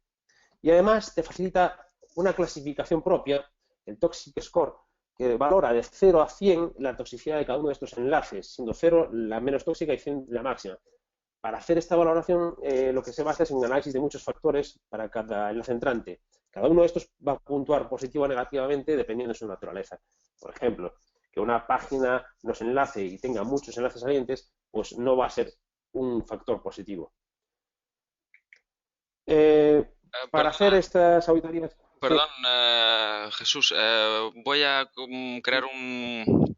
Y además te facilita una clasificación propia, el Toxic Score, que valora de 0 a 100 la toxicidad de cada uno de estos enlaces, siendo 0 la menos tóxica y 100 la máxima. Para hacer esta valoración, lo que se basa es en un análisis de muchos factores para cada enlace entrante. Cada uno de estos va a puntuar positivo o negativamente dependiendo de su naturaleza. Por ejemplo, que una página nos enlace y tenga muchos enlaces salientes, pues no va a ser un factor positivo. Para hacer estas auditorías... Perdón, Jesús, voy a crear un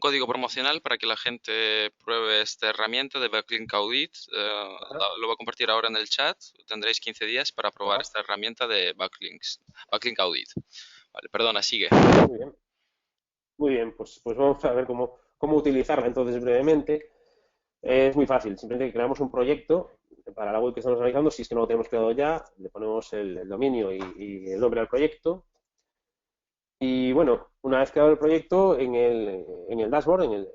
código promocional para que la gente pruebe esta herramienta de Backlink Audit. Lo voy a compartir ahora en el chat. Tendréis 15 días para probar esta herramienta de Backlink Audit. Vale, perdona, sigue. Muy bien. Muy bien, pues vamos a ver cómo utilizarla entonces brevemente. Es muy fácil, simplemente creamos un proyecto para la web que estamos analizando. Si es que no lo tenemos creado ya, le ponemos el dominio y el nombre al proyecto. Y bueno, una vez creado el proyecto, en el dashboard, en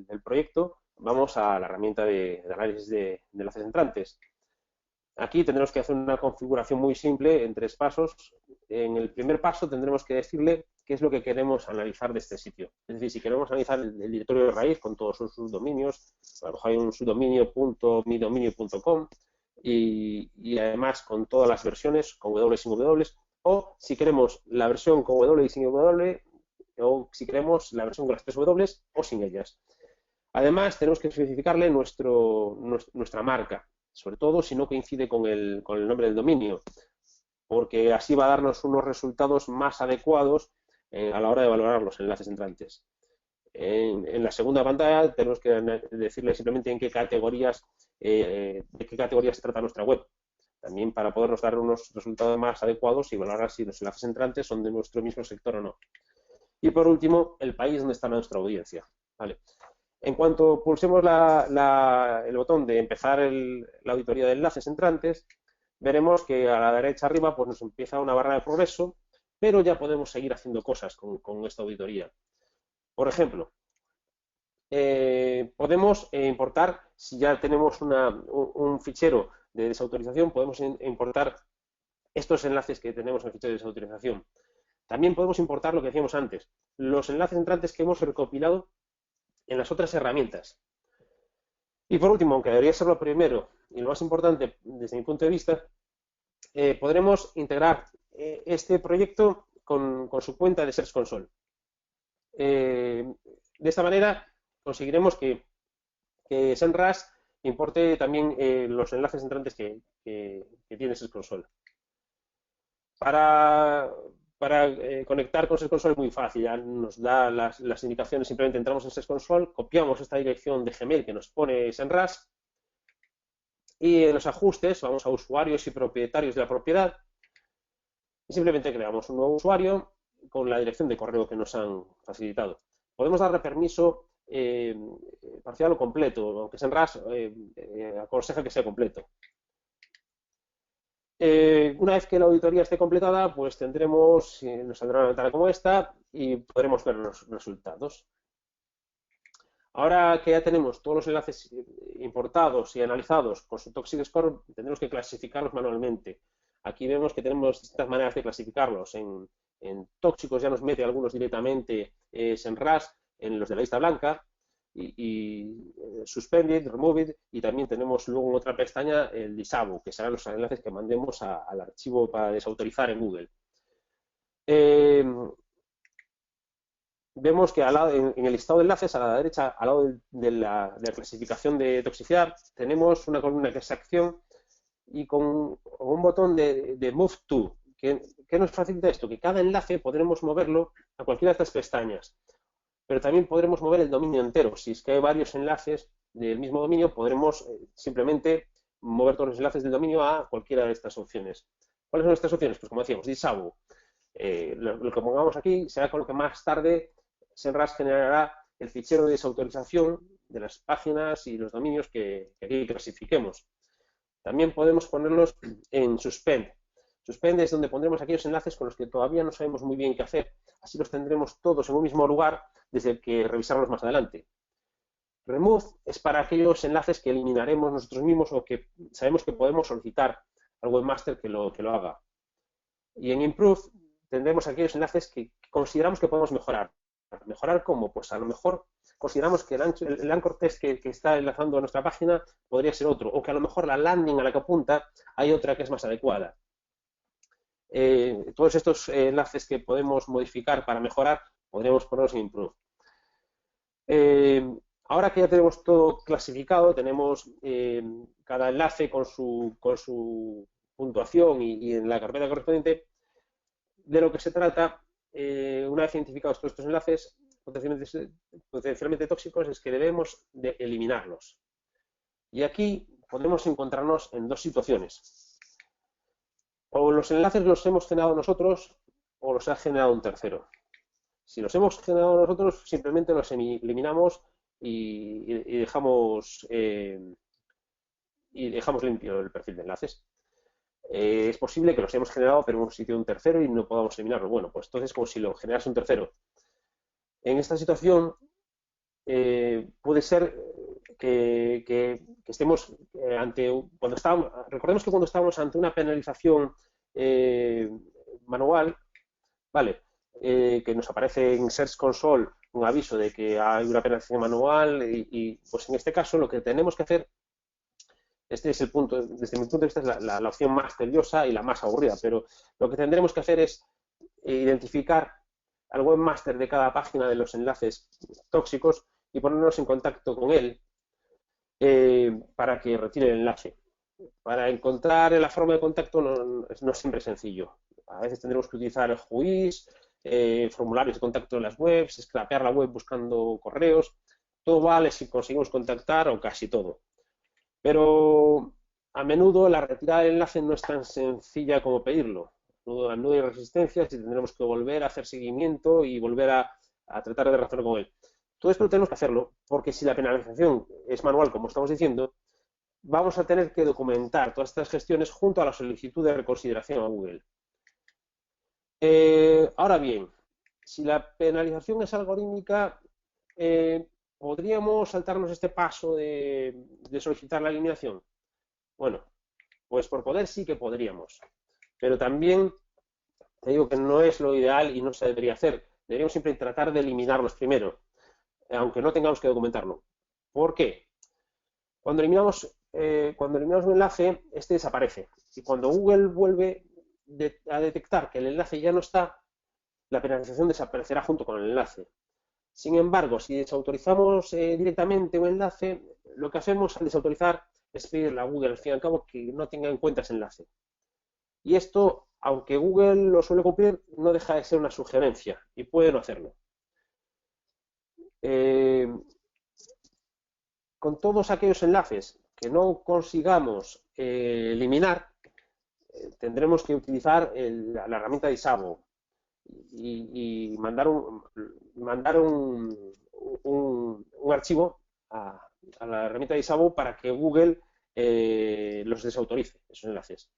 el proyecto, vamos a la herramienta de análisis de enlaces entrantes. Aquí tendremos que hacer una configuración muy simple en 3 pasos. En el primer paso tendremos que decirle qué es lo que queremos analizar de este sitio. Es decir, si queremos analizar el directorio de raíz con todos sus subdominios, a lo mejor hay un subdominio.midominio.com y además con todas las versiones, con W y sin W, o si queremos la versión con W y sin W, o si queremos la versión con las 3 W o sin ellas. Además, tenemos que especificarle nuestra marca, sobre todo si no coincide con el nombre del dominio, porque así va a darnos unos resultados más adecuados a la hora de valorar los enlaces entrantes. En la segunda pantalla tenemos que decirle simplemente de qué categorías se trata nuestra web, también para podernos dar unos resultados más adecuados y valorar si los enlaces entrantes son de nuestro mismo sector o no. Y por último, el país donde está nuestra audiencia. ¿Vale? En cuanto pulsemos el botón de empezar la auditoría de enlaces entrantes, veremos que a la derecha arriba pues nos empieza una barra de progreso, pero ya podemos seguir haciendo cosas con esta auditoría. Por ejemplo, podemos importar, si ya tenemos un fichero de desautorización, podemos importar estos enlaces que tenemos en el fichero de desautorización. También podemos importar lo que decíamos antes, los enlaces entrantes que hemos recopilado en las otras herramientas. Y por último, aunque debería ser lo primero y lo más importante desde mi punto de vista, podremos integrar este proyecto con su cuenta de Search Console. De esta manera conseguiremos que SEMrush importe también los enlaces entrantes que tiene Search Console. Para conectar con Search Console es muy fácil, ya nos da las indicaciones, simplemente entramos en Search Console, copiamos esta dirección de Gmail que nos pone SEMrush Y en los ajustes vamos a usuarios y propietarios de la propiedad y simplemente creamos un nuevo usuario con la dirección de correo que nos han facilitado. Podemos darle permiso parcial o completo, aunque SEMrush aconseja que sea completo. Una vez que la auditoría esté completada, pues nos saldrá una ventana como esta y podremos ver los resultados. Ahora que ya tenemos todos los enlaces importados y analizados con su Toxic Score, tendremos que clasificarlos manualmente. Aquí vemos que tenemos distintas maneras de clasificarlos. En tóxicos ya nos mete algunos directamente SEMrush en los de la lista blanca, y Suspended, Removed, y también tenemos luego en otra pestaña el Disable, que serán los enlaces que mandemos al archivo para desautorizar en Google. Vemos que al lado, en el listado de enlaces, a la derecha, al lado de la clasificación de toxicidad, tenemos una columna que es acción y con un botón de Move To. ¿Qué nos facilita esto? Que cada enlace podremos moverlo a cualquiera de estas pestañas, pero también podremos mover el dominio entero. Si es que hay varios enlaces del mismo dominio, podremos simplemente mover todos los enlaces del dominio a cualquiera de estas opciones. ¿Cuáles son estas opciones? Pues como decíamos, Disable. Lo que pongamos aquí será con lo que más tarde SEMrush generará el fichero de desautorización de las páginas y los dominios que aquí clasifiquemos. También podemos ponerlos en Suspend. Suspend es donde pondremos aquellos enlaces con los que todavía no sabemos muy bien qué hacer. Así los tendremos todos en un mismo lugar desde el que revisarlos más adelante. Remove es para aquellos enlaces que eliminaremos nosotros mismos o que sabemos que podemos solicitar al webmaster que lo haga. Y en Improve tendremos aquellos enlaces que consideramos que podemos mejorar. ¿Mejorar cómo? Pues a lo mejor consideramos que el anchor text que está enlazando a nuestra página podría ser otro, o que a lo mejor la landing a la que apunta hay otra que es más adecuada. Todos estos enlaces que podemos modificar para mejorar, podremos ponerlos en Improve. Ahora que ya tenemos todo clasificado, tenemos cada enlace con su puntuación y en la carpeta correspondiente, de lo que se trata, una vez identificados todos estos enlaces potencialmente tóxicos, es que debemos de eliminarlos. Y aquí podemos encontrarnos en dos situaciones. O los enlaces los hemos generado nosotros o los ha generado un tercero. Si los hemos generado nosotros, simplemente los eliminamos y dejamos limpio el perfil de enlaces. Es posible que los hayamos generado pero en un sitio de un tercero y no podamos eliminarlo. Bueno, pues entonces como si lo generase un tercero. En esta situación puede ser que estemos recordemos que cuando estábamos ante una penalización manual, ¿vale? Que nos aparece en Search Console un aviso de que hay una penalización manual y pues en este caso lo que tenemos que hacer, este es el punto, desde mi punto de vista es la opción más tediosa y la más aburrida, pero lo que tendremos que hacer es identificar al webmaster de cada página de los enlaces tóxicos y ponernos en contacto con él para que retire el enlace. Para encontrar la forma de contacto no siempre es sencillo. A veces tendremos que utilizar el juiz, formularios de contacto en las webs, scrapear la web buscando correos. Todo vale si conseguimos contactar o casi todo. Pero a menudo la retirada del enlace no es tan sencilla como pedirlo. A menudo hay resistencias y tendremos que volver a hacer seguimiento y volver a tratar de razonar con él. Todo esto tenemos que hacerlo porque si la penalización es manual, como estamos diciendo, vamos a tener que documentar todas estas gestiones junto a la solicitud de reconsideración a Google. Ahora bien, si la penalización es algorítmica, ¿podríamos saltarnos este paso de solicitar la eliminación? Bueno, pues por poder sí que podríamos, pero también te digo que no es lo ideal y no se debería hacer. Deberíamos siempre tratar de eliminarlos primero, aunque no tengamos que documentarlo. ¿Por qué? Cuando eliminamos un enlace, este desaparece. Y cuando Google vuelve a detectar que el enlace ya no está, la penalización desaparecerá junto con el enlace. Sin embargo, si desautorizamos directamente un enlace, lo que hacemos al desautorizar es pedirle a Google, al fin y al cabo, que no tenga en cuenta ese enlace. Y esto, aunque Google lo suele cumplir, no deja de ser una sugerencia y puede no hacerlo. Con todos aquellos enlaces que no consigamos eliminar, tendremos que utilizar la herramienta de Isabo y mandar un archivo a la herramienta de Isabo para que Google los desautorice, esos enlaces.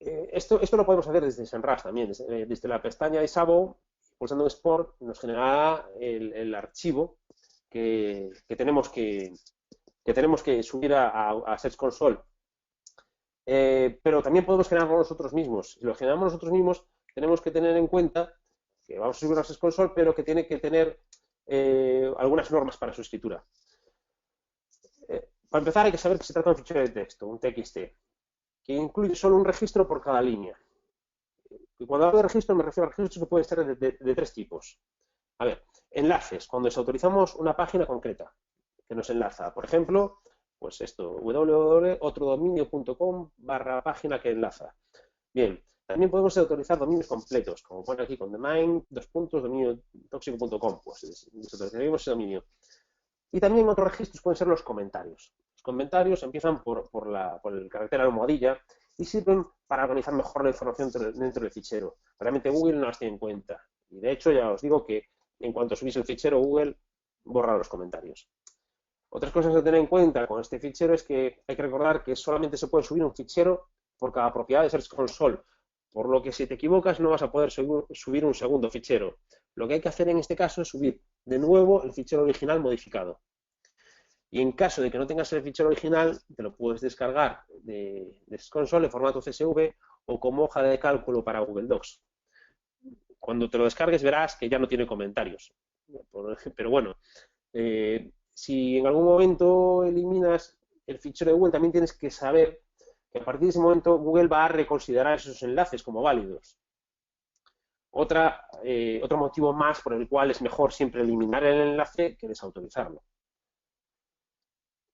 Esto lo podemos hacer desde SEMrush también, desde la pestaña de Isabo, pulsando Export, nos generará el archivo que tenemos que subir a Search Console. Pero también podemos generarlo nosotros mismos. Si lo generamos nosotros mismos, tenemos que tener en cuenta que vamos a subir a Search Console, pero que tiene que tener algunas normas para su escritura. Para empezar, hay que saber que se trata de un fichero de texto, un TXT, que incluye solo un registro por cada línea. Y cuando hablo de registro, me refiero a registros que pueden ser de tres tipos. A ver, enlaces, cuando desautorizamos una página concreta que nos enlaza. Por ejemplo, pues esto, www.otrodominio.com/página que enlaza. Bien, también podemos autorizar dominios completos, como pone aquí con dominio.tóxico.com, pues desautorizaríamos ese dominio. Y también otros registros pueden ser los comentarios. Los comentarios empiezan por el carácter almohadilla y sirven para organizar mejor la información dentro del fichero. Realmente Google no las tiene en cuenta. Y de hecho, ya os digo que en cuanto subís el fichero, Google borra los comentarios. Otras cosas a tener en cuenta con este fichero es que hay que recordar que solamente se puede subir un fichero por cada propiedad de Search Console, por lo que si te equivocas no vas a poder subir un segundo fichero. Lo que hay que hacer en este caso es subir de nuevo el fichero original modificado. Y en caso de que no tengas el fichero original, te lo puedes descargar de Search Console en formato CSV o como hoja de cálculo para Google Docs. Cuando te lo descargues verás que ya no tiene comentarios. Pero bueno, si en algún momento eliminas el fichero de Google, también tienes que saber que a partir de ese momento Google va a reconsiderar esos enlaces como válidos. Otro motivo más por el cual es mejor siempre eliminar el enlace que desautorizarlo.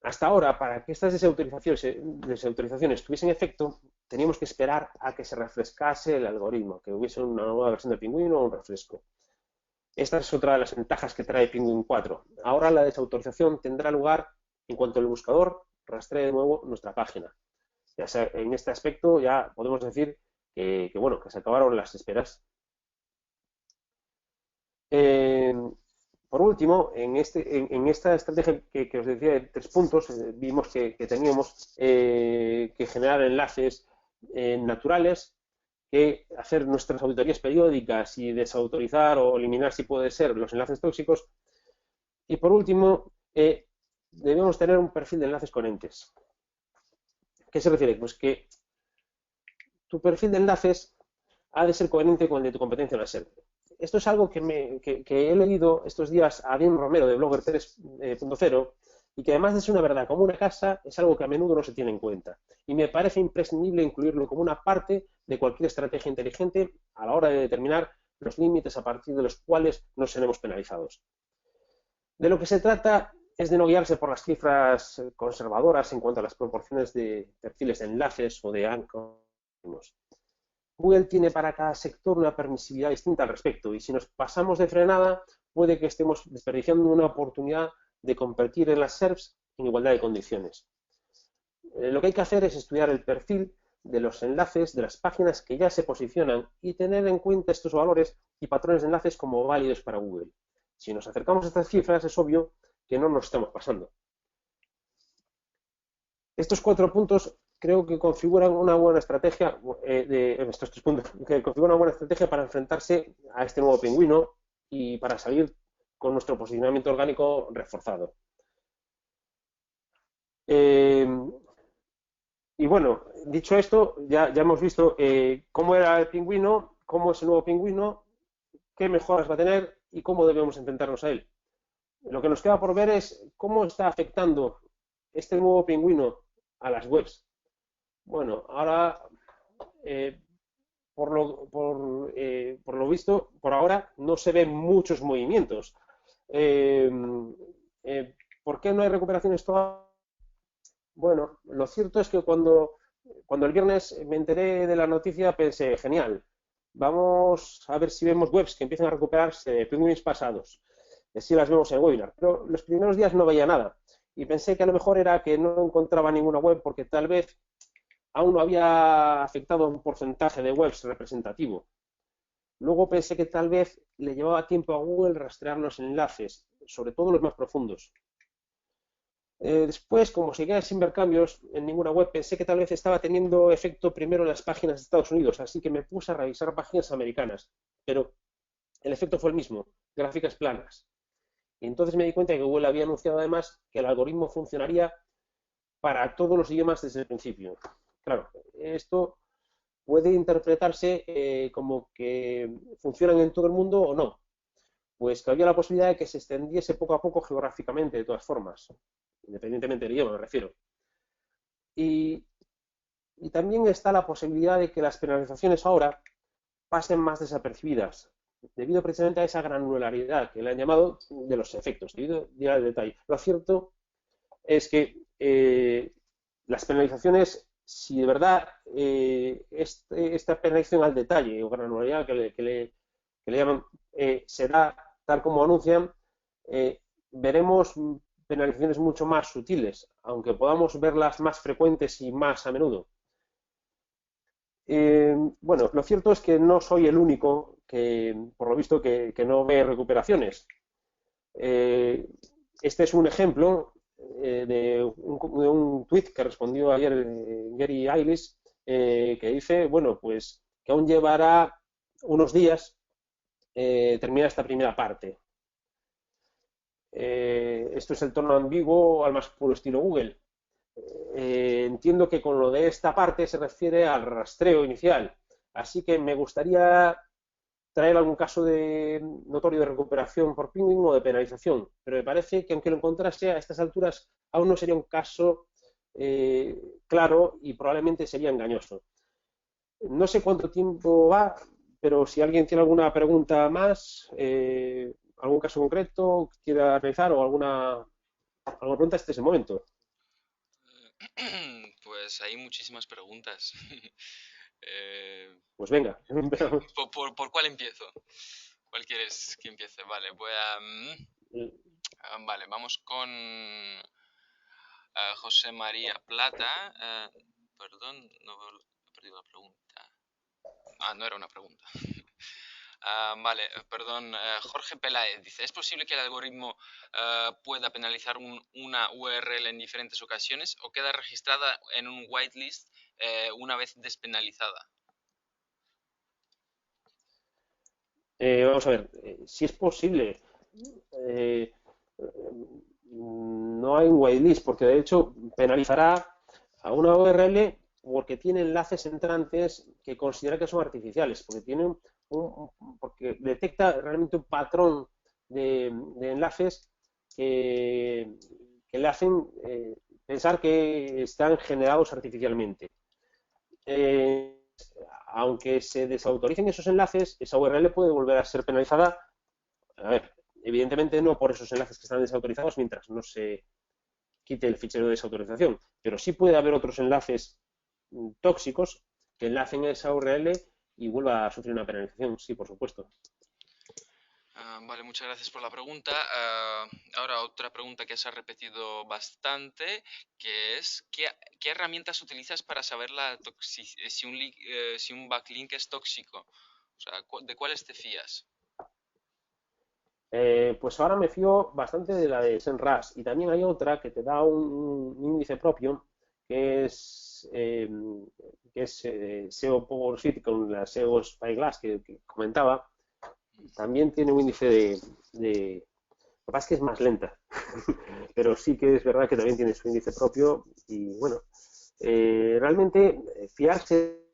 Hasta ahora, para que estas desautorizaciones tuviesen efecto, teníamos que esperar a que se refrescase el algoritmo, que hubiese una nueva versión de Penguin o un refresco. Esta es otra de las ventajas que trae Penguin 4. Ahora la desautorización tendrá lugar en cuanto el buscador rastree de nuevo nuestra página. Ya sea, en este aspecto ya podemos decir que se acabaron las esperas. Por último, en esta estrategia que os decía de 3 puntos, vimos que teníamos que generar enlaces naturales, que hacer nuestras auditorías periódicas y desautorizar o eliminar, si puede ser, los enlaces tóxicos. Y por último, debemos tener un perfil de enlaces coherentes. ¿Qué se refiere? Pues que tu perfil de enlaces ha de ser coherente con el de tu competencia en la SERP. Esto es algo que he leído estos días a Dean Romero de Blogger 3.0 y que además de ser una verdad como una casa, es algo que a menudo no se tiene en cuenta. Y me parece imprescindible incluirlo como una parte de cualquier estrategia inteligente a la hora de determinar los límites a partir de los cuales no seremos penalizados. De lo que se trata es de no guiarse por las cifras conservadoras en cuanto a las proporciones de perfiles de enlaces o de algoritmos. Google tiene para cada sector una permisividad distinta al respecto y si nos pasamos de frenada puede que estemos desperdiciando una oportunidad de competir en las SERPs en igualdad de condiciones. Lo que hay que hacer es estudiar el perfil de los enlaces de las páginas que ya se posicionan y tener en cuenta estos valores y patrones de enlaces como válidos para Google. Si nos acercamos a estas cifras es obvio que no nos estamos pasando. Estos 4 puntos creo que configuran una buena estrategia estos 3 puntos que configuran una buena estrategia para enfrentarse a este nuevo pingüino y para salir con nuestro posicionamiento orgánico reforzado. Y bueno, dicho esto, ya hemos visto cómo era el pingüino, cómo es el nuevo pingüino, qué mejoras va a tener y cómo debemos enfrentarnos a él. Lo que nos queda por ver es cómo está afectando este nuevo pingüino a las webs. Bueno, ahora, por lo visto, por ahora no se ven muchos movimientos. ¿Por qué no hay recuperaciones todavía? Bueno, lo cierto es que cuando el viernes me enteré de la noticia pensé, genial, vamos a ver si vemos webs que empiezan a recuperarse de pingüinos pasados. sí las vemos en el webinar, pero los primeros días no veía nada y pensé que a lo mejor era que no encontraba ninguna web porque tal vez aún no había afectado a un porcentaje de webs representativo. Luego pensé que tal vez le llevaba tiempo a Google rastrear los enlaces, sobre todo los más profundos. Después, como seguía sin ver cambios en ninguna web, pensé que tal vez estaba teniendo efecto primero en las páginas de Estados Unidos, así que me puse a revisar páginas americanas, pero el efecto fue el mismo, gráficas planas. Y entonces me di cuenta que Google había anunciado además que el algoritmo funcionaría para todos los idiomas desde el principio. Claro, esto puede interpretarse como que funcionan en todo el mundo o no. Pues que había la posibilidad de que se extendiese poco a poco geográficamente, de todas formas, independientemente del idioma, me refiero. Y también está la posibilidad de que las penalizaciones ahora pasen más desapercibidas, debido precisamente a esa granularidad que le han llamado de los efectos, debido al detalle. Lo cierto es que las penalizaciones, si de verdad esta penalización al detalle o granularidad que le llaman se da tal como anuncian, veremos penalizaciones mucho más sutiles, aunque podamos verlas más frecuentes y más a menudo. Bueno, lo cierto es que no soy el único que, por lo visto, que no ve recuperaciones. Este es un ejemplo de un tweet que respondió ayer Gary Eilis, que dice, bueno, pues que aún llevará unos días terminar esta primera parte. Esto es el tono ambiguo al más puro estilo Google. Entiendo que con lo de esta parte se refiere al rastreo inicial, así que me gustaría traer algún caso de notorio de recuperación por pingüín o de penalización, pero me parece que aunque lo encontrase a estas alturas aún no sería un caso claro y probablemente sería engañoso. No sé cuánto tiempo va, pero si alguien tiene alguna pregunta más, algún caso concreto que quiera realizar o alguna pregunta, este es el momento. Pues hay muchísimas preguntas. Pues venga. ¿Por cuál empiezo? ¿Cuál quieres que empiece? Vale, voy a... vale, vamos con José María Plata. Perdón, no he perdido la pregunta. No era una pregunta. Vale, perdón. Jorge Peláez dice, ¿es posible que el algoritmo pueda penalizar una URL en diferentes ocasiones o queda registrada en un whitelist una vez despenalizada? Vamos a ver, si es posible, no hay un whitelist, porque de hecho penalizará a una URL porque tiene enlaces entrantes que considera que son artificiales, porque detecta realmente un patrón de enlaces que le hacen pensar que están generados artificialmente. Aunque se desautoricen esos enlaces, esa URL puede volver a ser penalizada. A ver, evidentemente no por esos enlaces que están desautorizados mientras no se quite el fichero de desautorización, pero sí puede haber otros enlaces tóxicos que enlacen esa URL y vuelva a sufrir una penalización, sí, por supuesto. Vale, muchas gracias por la pregunta. Ahora otra pregunta que se ha repetido bastante, que es ¿qué herramientas utilizas para saber si un backlink es tóxico? O sea, ¿de cuáles te fías? Pues ahora me fío bastante de la de SEMrush y también hay otra que te da un índice propio que es SEO Powersuite con la SEO Spyglass que comentaba. También tiene un índice de... Lo que pasa es que es más lenta, pero sí que es verdad que también tiene su índice propio y bueno, realmente fiarse,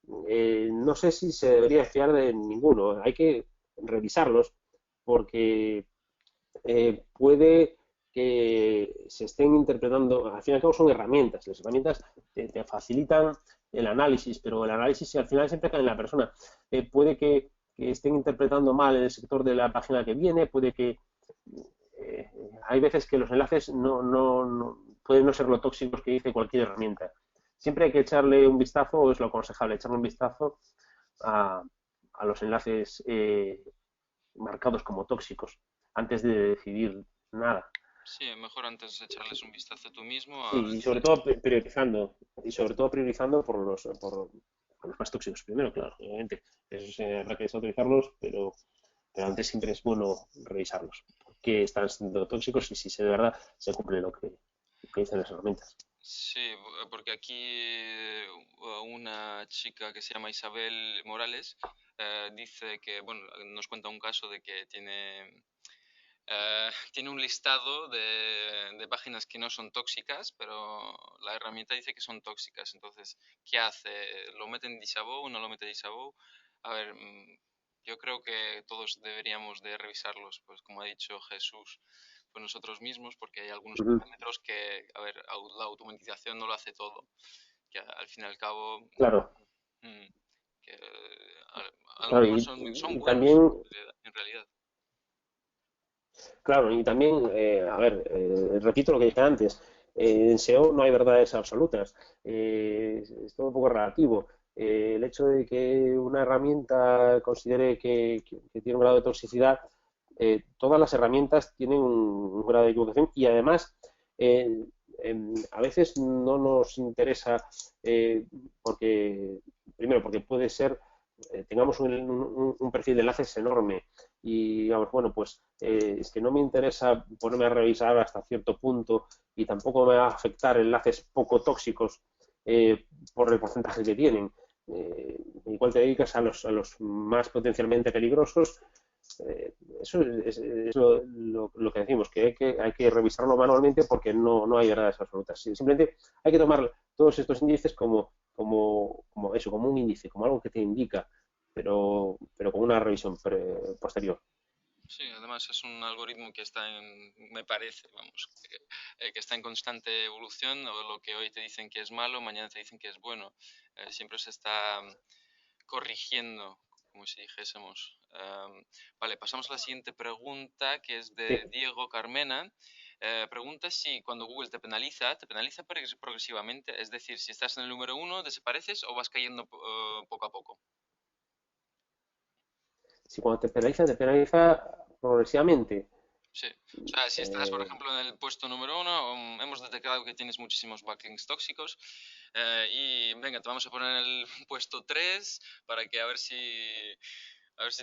no sé si se debería fiar de ninguno, hay que revisarlos porque puede que se estén interpretando, al fin y al cabo son herramientas, las herramientas te facilitan el análisis, pero el análisis al final siempre cae en la persona. Puede que estén interpretando mal el sector de la página que viene, puede que hay veces que los enlaces pueden no ser lo tóxicos que dice cualquier herramienta. Siempre hay que echarle un vistazo, o es lo aconsejable, echarle un vistazo a los enlaces marcados como tóxicos. antes de decidir nada. Sí, mejor antes echarles un vistazo tú mismo Sí, y sobre todo priorizando por los más tóxicos primero, claro, obviamente. Habrá que desautorizarlos, pero antes siempre es bueno revisarlos, porque están siendo tóxicos y si de verdad se cumple lo que dicen las herramientas. Sí, porque aquí una chica que se llama Isabel Morales dice que, bueno, nos cuenta un caso de que tiene un listado de páginas que no son tóxicas, pero la herramienta dice que son tóxicas. Entonces, ¿qué hace? ¿Lo mete en Disavow? ¿No lo mete en Disavow? A ver, yo creo que todos deberíamos de revisarlos, pues como ha dicho Jesús, pues nosotros mismos, porque hay algunos Ujú. parámetros que, a ver, la automatización no lo hace todo, que al fin y al cabo, Claro, mm, que a lo claro, mejor y, son y buenos también, en realidad. claro, y también, a ver, repito lo que dije antes, en SEO no hay verdades absolutas, es todo un poco relativo. El hecho de que una herramienta considere que tiene un grado de toxicidad, todas las herramientas tienen un grado de equivocación y además eh, a veces no nos interesa porque, primero, porque puede ser, tengamos un perfil de enlaces enorme y digamos, bueno, pues es que no me interesa ponerme a revisar hasta cierto punto y tampoco me va a afectar enlaces poco tóxicos por el porcentaje que tienen. Igual te dedicas a los más potencialmente peligrosos. Eso es lo que decimos, que hay que revisarlo manualmente porque no hay verdades absolutas. Simplemente hay que tomar todos estos índices como eso, como un índice, como algo que te indica, pero con una revisión posterior. Sí, además es un algoritmo que está me parece, vamos, que está en constante evolución, o lo que hoy te dicen que es malo, mañana te dicen que es bueno. Siempre se está corrigiendo, como si dijésemos. Vale, pasamos a la siguiente pregunta, que es de Sí. Diego Carmena. Pregunta si cuando Google te penaliza progresivamente, es decir, si estás en el número uno, desapareces o vas cayendo poco a poco. Si cuando te penaliza progresivamente. Sí, o sea, si estás, por eh, ejemplo, en el puesto número uno, hemos detectado que tienes muchísimos backlinks tóxicos y venga, te vamos a poner en el puesto 3 para que a ver si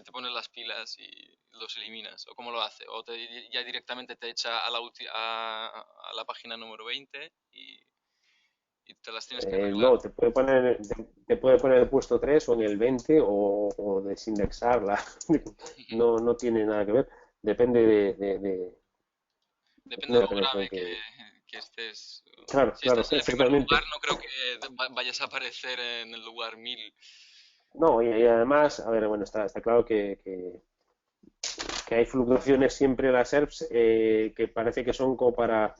te pones las pilas y los eliminas, o cómo lo hace, o ya directamente te echa a la página número 20 y te las tienes que arreglar. no, te puede poner el puesto 3 o en el 20 o desindexarla. No tiene nada que ver. Depende Depende de de la lo penalización grave que. que estés. Claro, Si claro, estás en el primer lugar, exactamente. no creo que vayas a aparecer en el lugar 1000. No, y además, a ver, bueno, está claro que hay fluctuaciones siempre en las SERPs que parece que son como para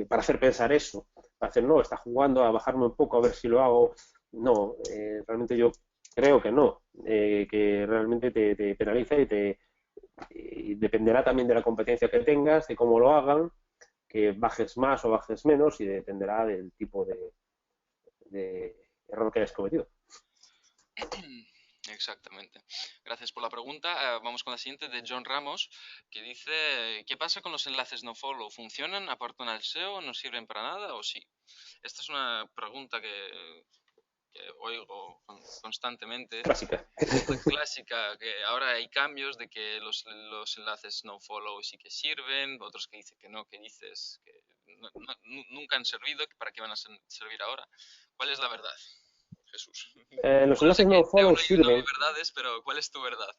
hacer pensar eso. Para hacer, no, está jugando a bajarme un poco a ver si lo hago. No, realmente yo creo que no, que realmente te penaliza y dependerá también de la competencia que tengas, de cómo lo hagan, que bajes más o bajes menos y dependerá del tipo de error que hayas cometido. Exactamente. Gracias por la pregunta. Vamos con la siguiente de John Ramos, que dice, ¿qué pasa con los enlaces no follow? ¿Funcionan? ¿Aportan al SEO? ¿No sirven para nada? ¿O sí? Esta es una pregunta que oigo constantemente. Clásica. La clásica, que ahora hay cambios de que los enlaces no follow sí que sirven, otros que dicen que no, que dices que nunca han servido, que ¿para qué van a servir ahora? ¿Cuál es la verdad, Jesús? Los Bueno, sé enlaces que no en SEO follow no hay sirven. verdades, pero ¿cuál es tu verdad?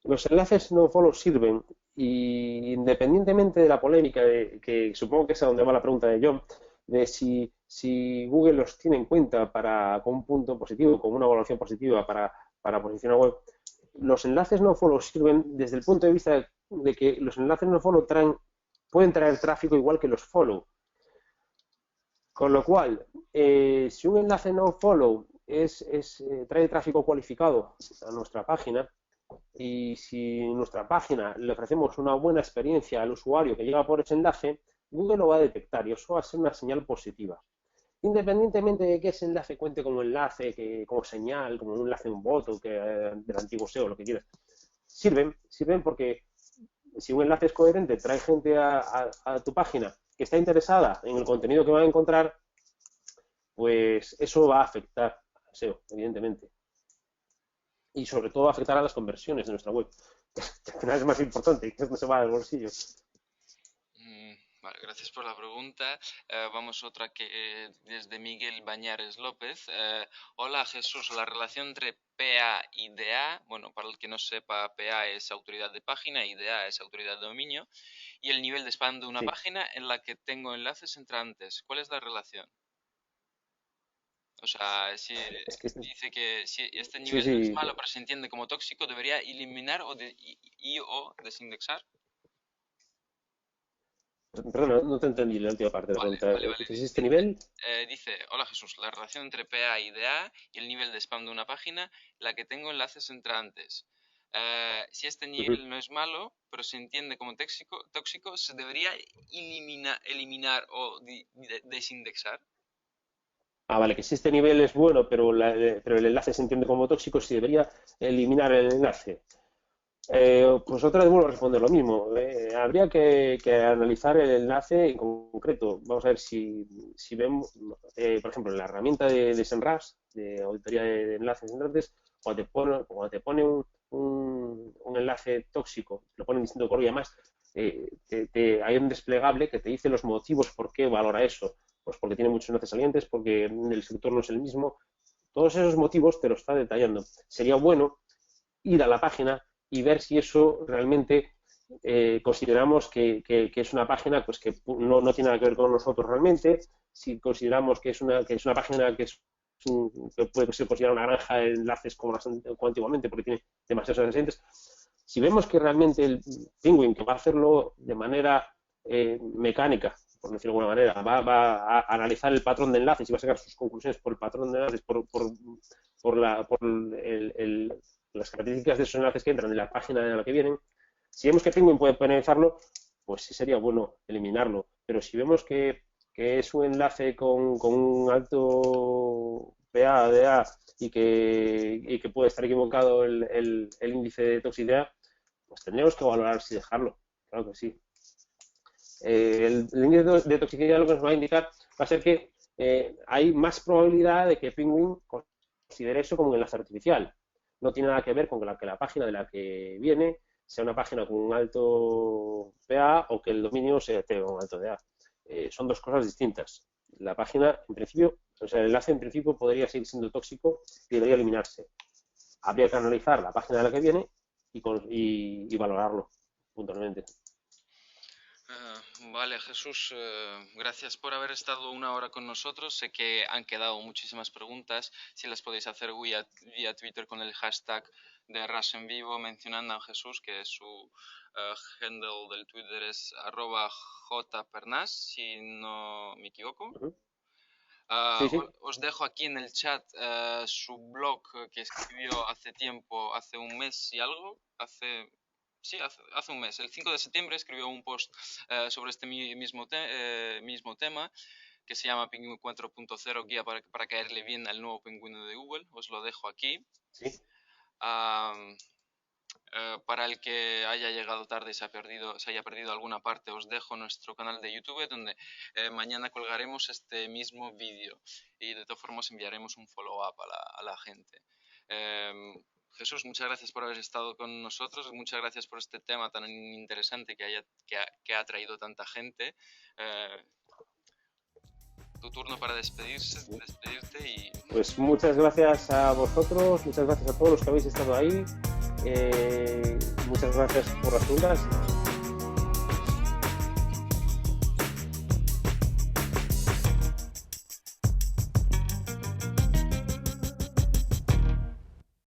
Los enlaces no follow sirven y independientemente de la polémica, que supongo que es a donde va la pregunta de John, de si Google los tiene en cuenta con un punto positivo, con una evaluación positiva para posicionar web, los enlaces no follow sirven desde el punto de vista de que los enlaces no follow pueden traer tráfico igual que los follow. Con lo cual, si un enlace no follow trae tráfico cualificado a nuestra página, y si en nuestra página le ofrecemos una buena experiencia al usuario que llega por ese enlace, Google lo va a detectar y eso va a ser una señal positiva. Independientemente de que ese enlace cuente como enlace, como señal, como un enlace de un bot o del antiguo SEO, lo que quieras. sirven porque si un enlace es coherente, trae gente a tu página que está interesada en el contenido que va a encontrar, pues eso va a afectar al SEO, evidentemente. Y sobre todo va a afectar a las conversiones de nuestra web, que al final es más importante, que no se va del bolsillo. Vale, gracias por la pregunta. Vamos otra que desde Miguel Bañares López. Hola Jesús, la relación entre PA y DA, bueno, para el que no sepa, PA es autoridad de página y DA es autoridad de dominio, y el nivel de spam de una página en la que tengo enlaces entrantes. ¿Cuál es la relación? O sea, si dice que si este nivel no es malo, pero se entiende como tóxico, debería eliminar o desindexar. Perdón, no te entendí la última parte de la pregunta. Vale. ¿Es este nivel? Dice, hola Jesús, la relación entre PA y DA y el nivel de spam de una página, la que tengo enlaces entrantes. Si este nivel no es malo, pero se entiende como tóxico, ¿se debería eliminar o desindexar? Vale, que si este nivel es bueno, pero el enlace se entiende como tóxico, se debería eliminar el enlace. Pues otra vez vuelvo a responder lo mismo. Habría que analizar el enlace en concreto. Vamos a ver si vemos, por ejemplo, en la herramienta de SEMrush, de auditoría de enlaces entrantes, cuando te pone un enlace tóxico, lo pone en distinto color y además hay un desplegable que te dice los motivos por qué valora eso. Pues porque tiene muchos enlaces salientes, porque el sector no es el mismo. Todos esos motivos te lo está detallando. Sería bueno ir a la página y ver si eso realmente consideramos que es una página pues que no tiene nada que ver con nosotros realmente, si consideramos que es una página que puede ser considerada una granja de enlaces como antiguamente porque tiene demasiados enlaces. Si vemos que realmente el Penguin, que va a hacerlo de manera mecánica, por decirlo de alguna manera, va a analizar el patrón de enlaces y va a sacar sus conclusiones por el patrón de enlaces, por las características de esos enlaces que entran en la página de la que vienen. Si vemos que Penguin puede penalizarlo, pues sí sería bueno eliminarlo. Pero si vemos que es un enlace con un alto PA, DA y que puede estar equivocado el índice de toxicidad, pues tendríamos que valorar si dejarlo. Claro que sí. El índice de toxicidad lo que nos va a indicar va a ser que hay más probabilidad de que Penguin considere eso como un enlace artificial. No tiene nada que ver con que la página de la que viene sea una página con un alto PA o que el dominio tenga un alto DA. Son dos cosas distintas. La página, en principio, o sea, el enlace en principio podría seguir siendo tóxico y debería eliminarse. Habría que analizar la página de la que viene y valorarlo puntualmente. Vale, Jesús, gracias por haber estado una hora con nosotros. Sé que han quedado muchísimas preguntas. Si las podéis hacer vía Twitter con el hashtag de Rush en Vivo, mencionando a Jesús, que su handle del Twitter es @jpernas, si no me equivoco. Sí. Os dejo aquí en el chat su blog que escribió hace un mes y algo, hace un mes, el 5 de septiembre escribió un post sobre este mismo tema que se llama Penguin 4.0, guía para caerle bien al nuevo pingüino de Google. Os lo dejo aquí. Sí. Para el que haya llegado tarde y se haya perdido alguna parte, os dejo nuestro canal de YouTube donde mañana colgaremos este mismo vídeo y de todas formas enviaremos un follow-up a la gente. Jesús, muchas gracias por haber estado con nosotros, muchas gracias por este tema tan interesante que ha traído tanta gente. Tu turno para despedirte y... Pues muchas gracias a vosotros, muchas gracias a todos los que habéis estado ahí, muchas gracias por las preguntas.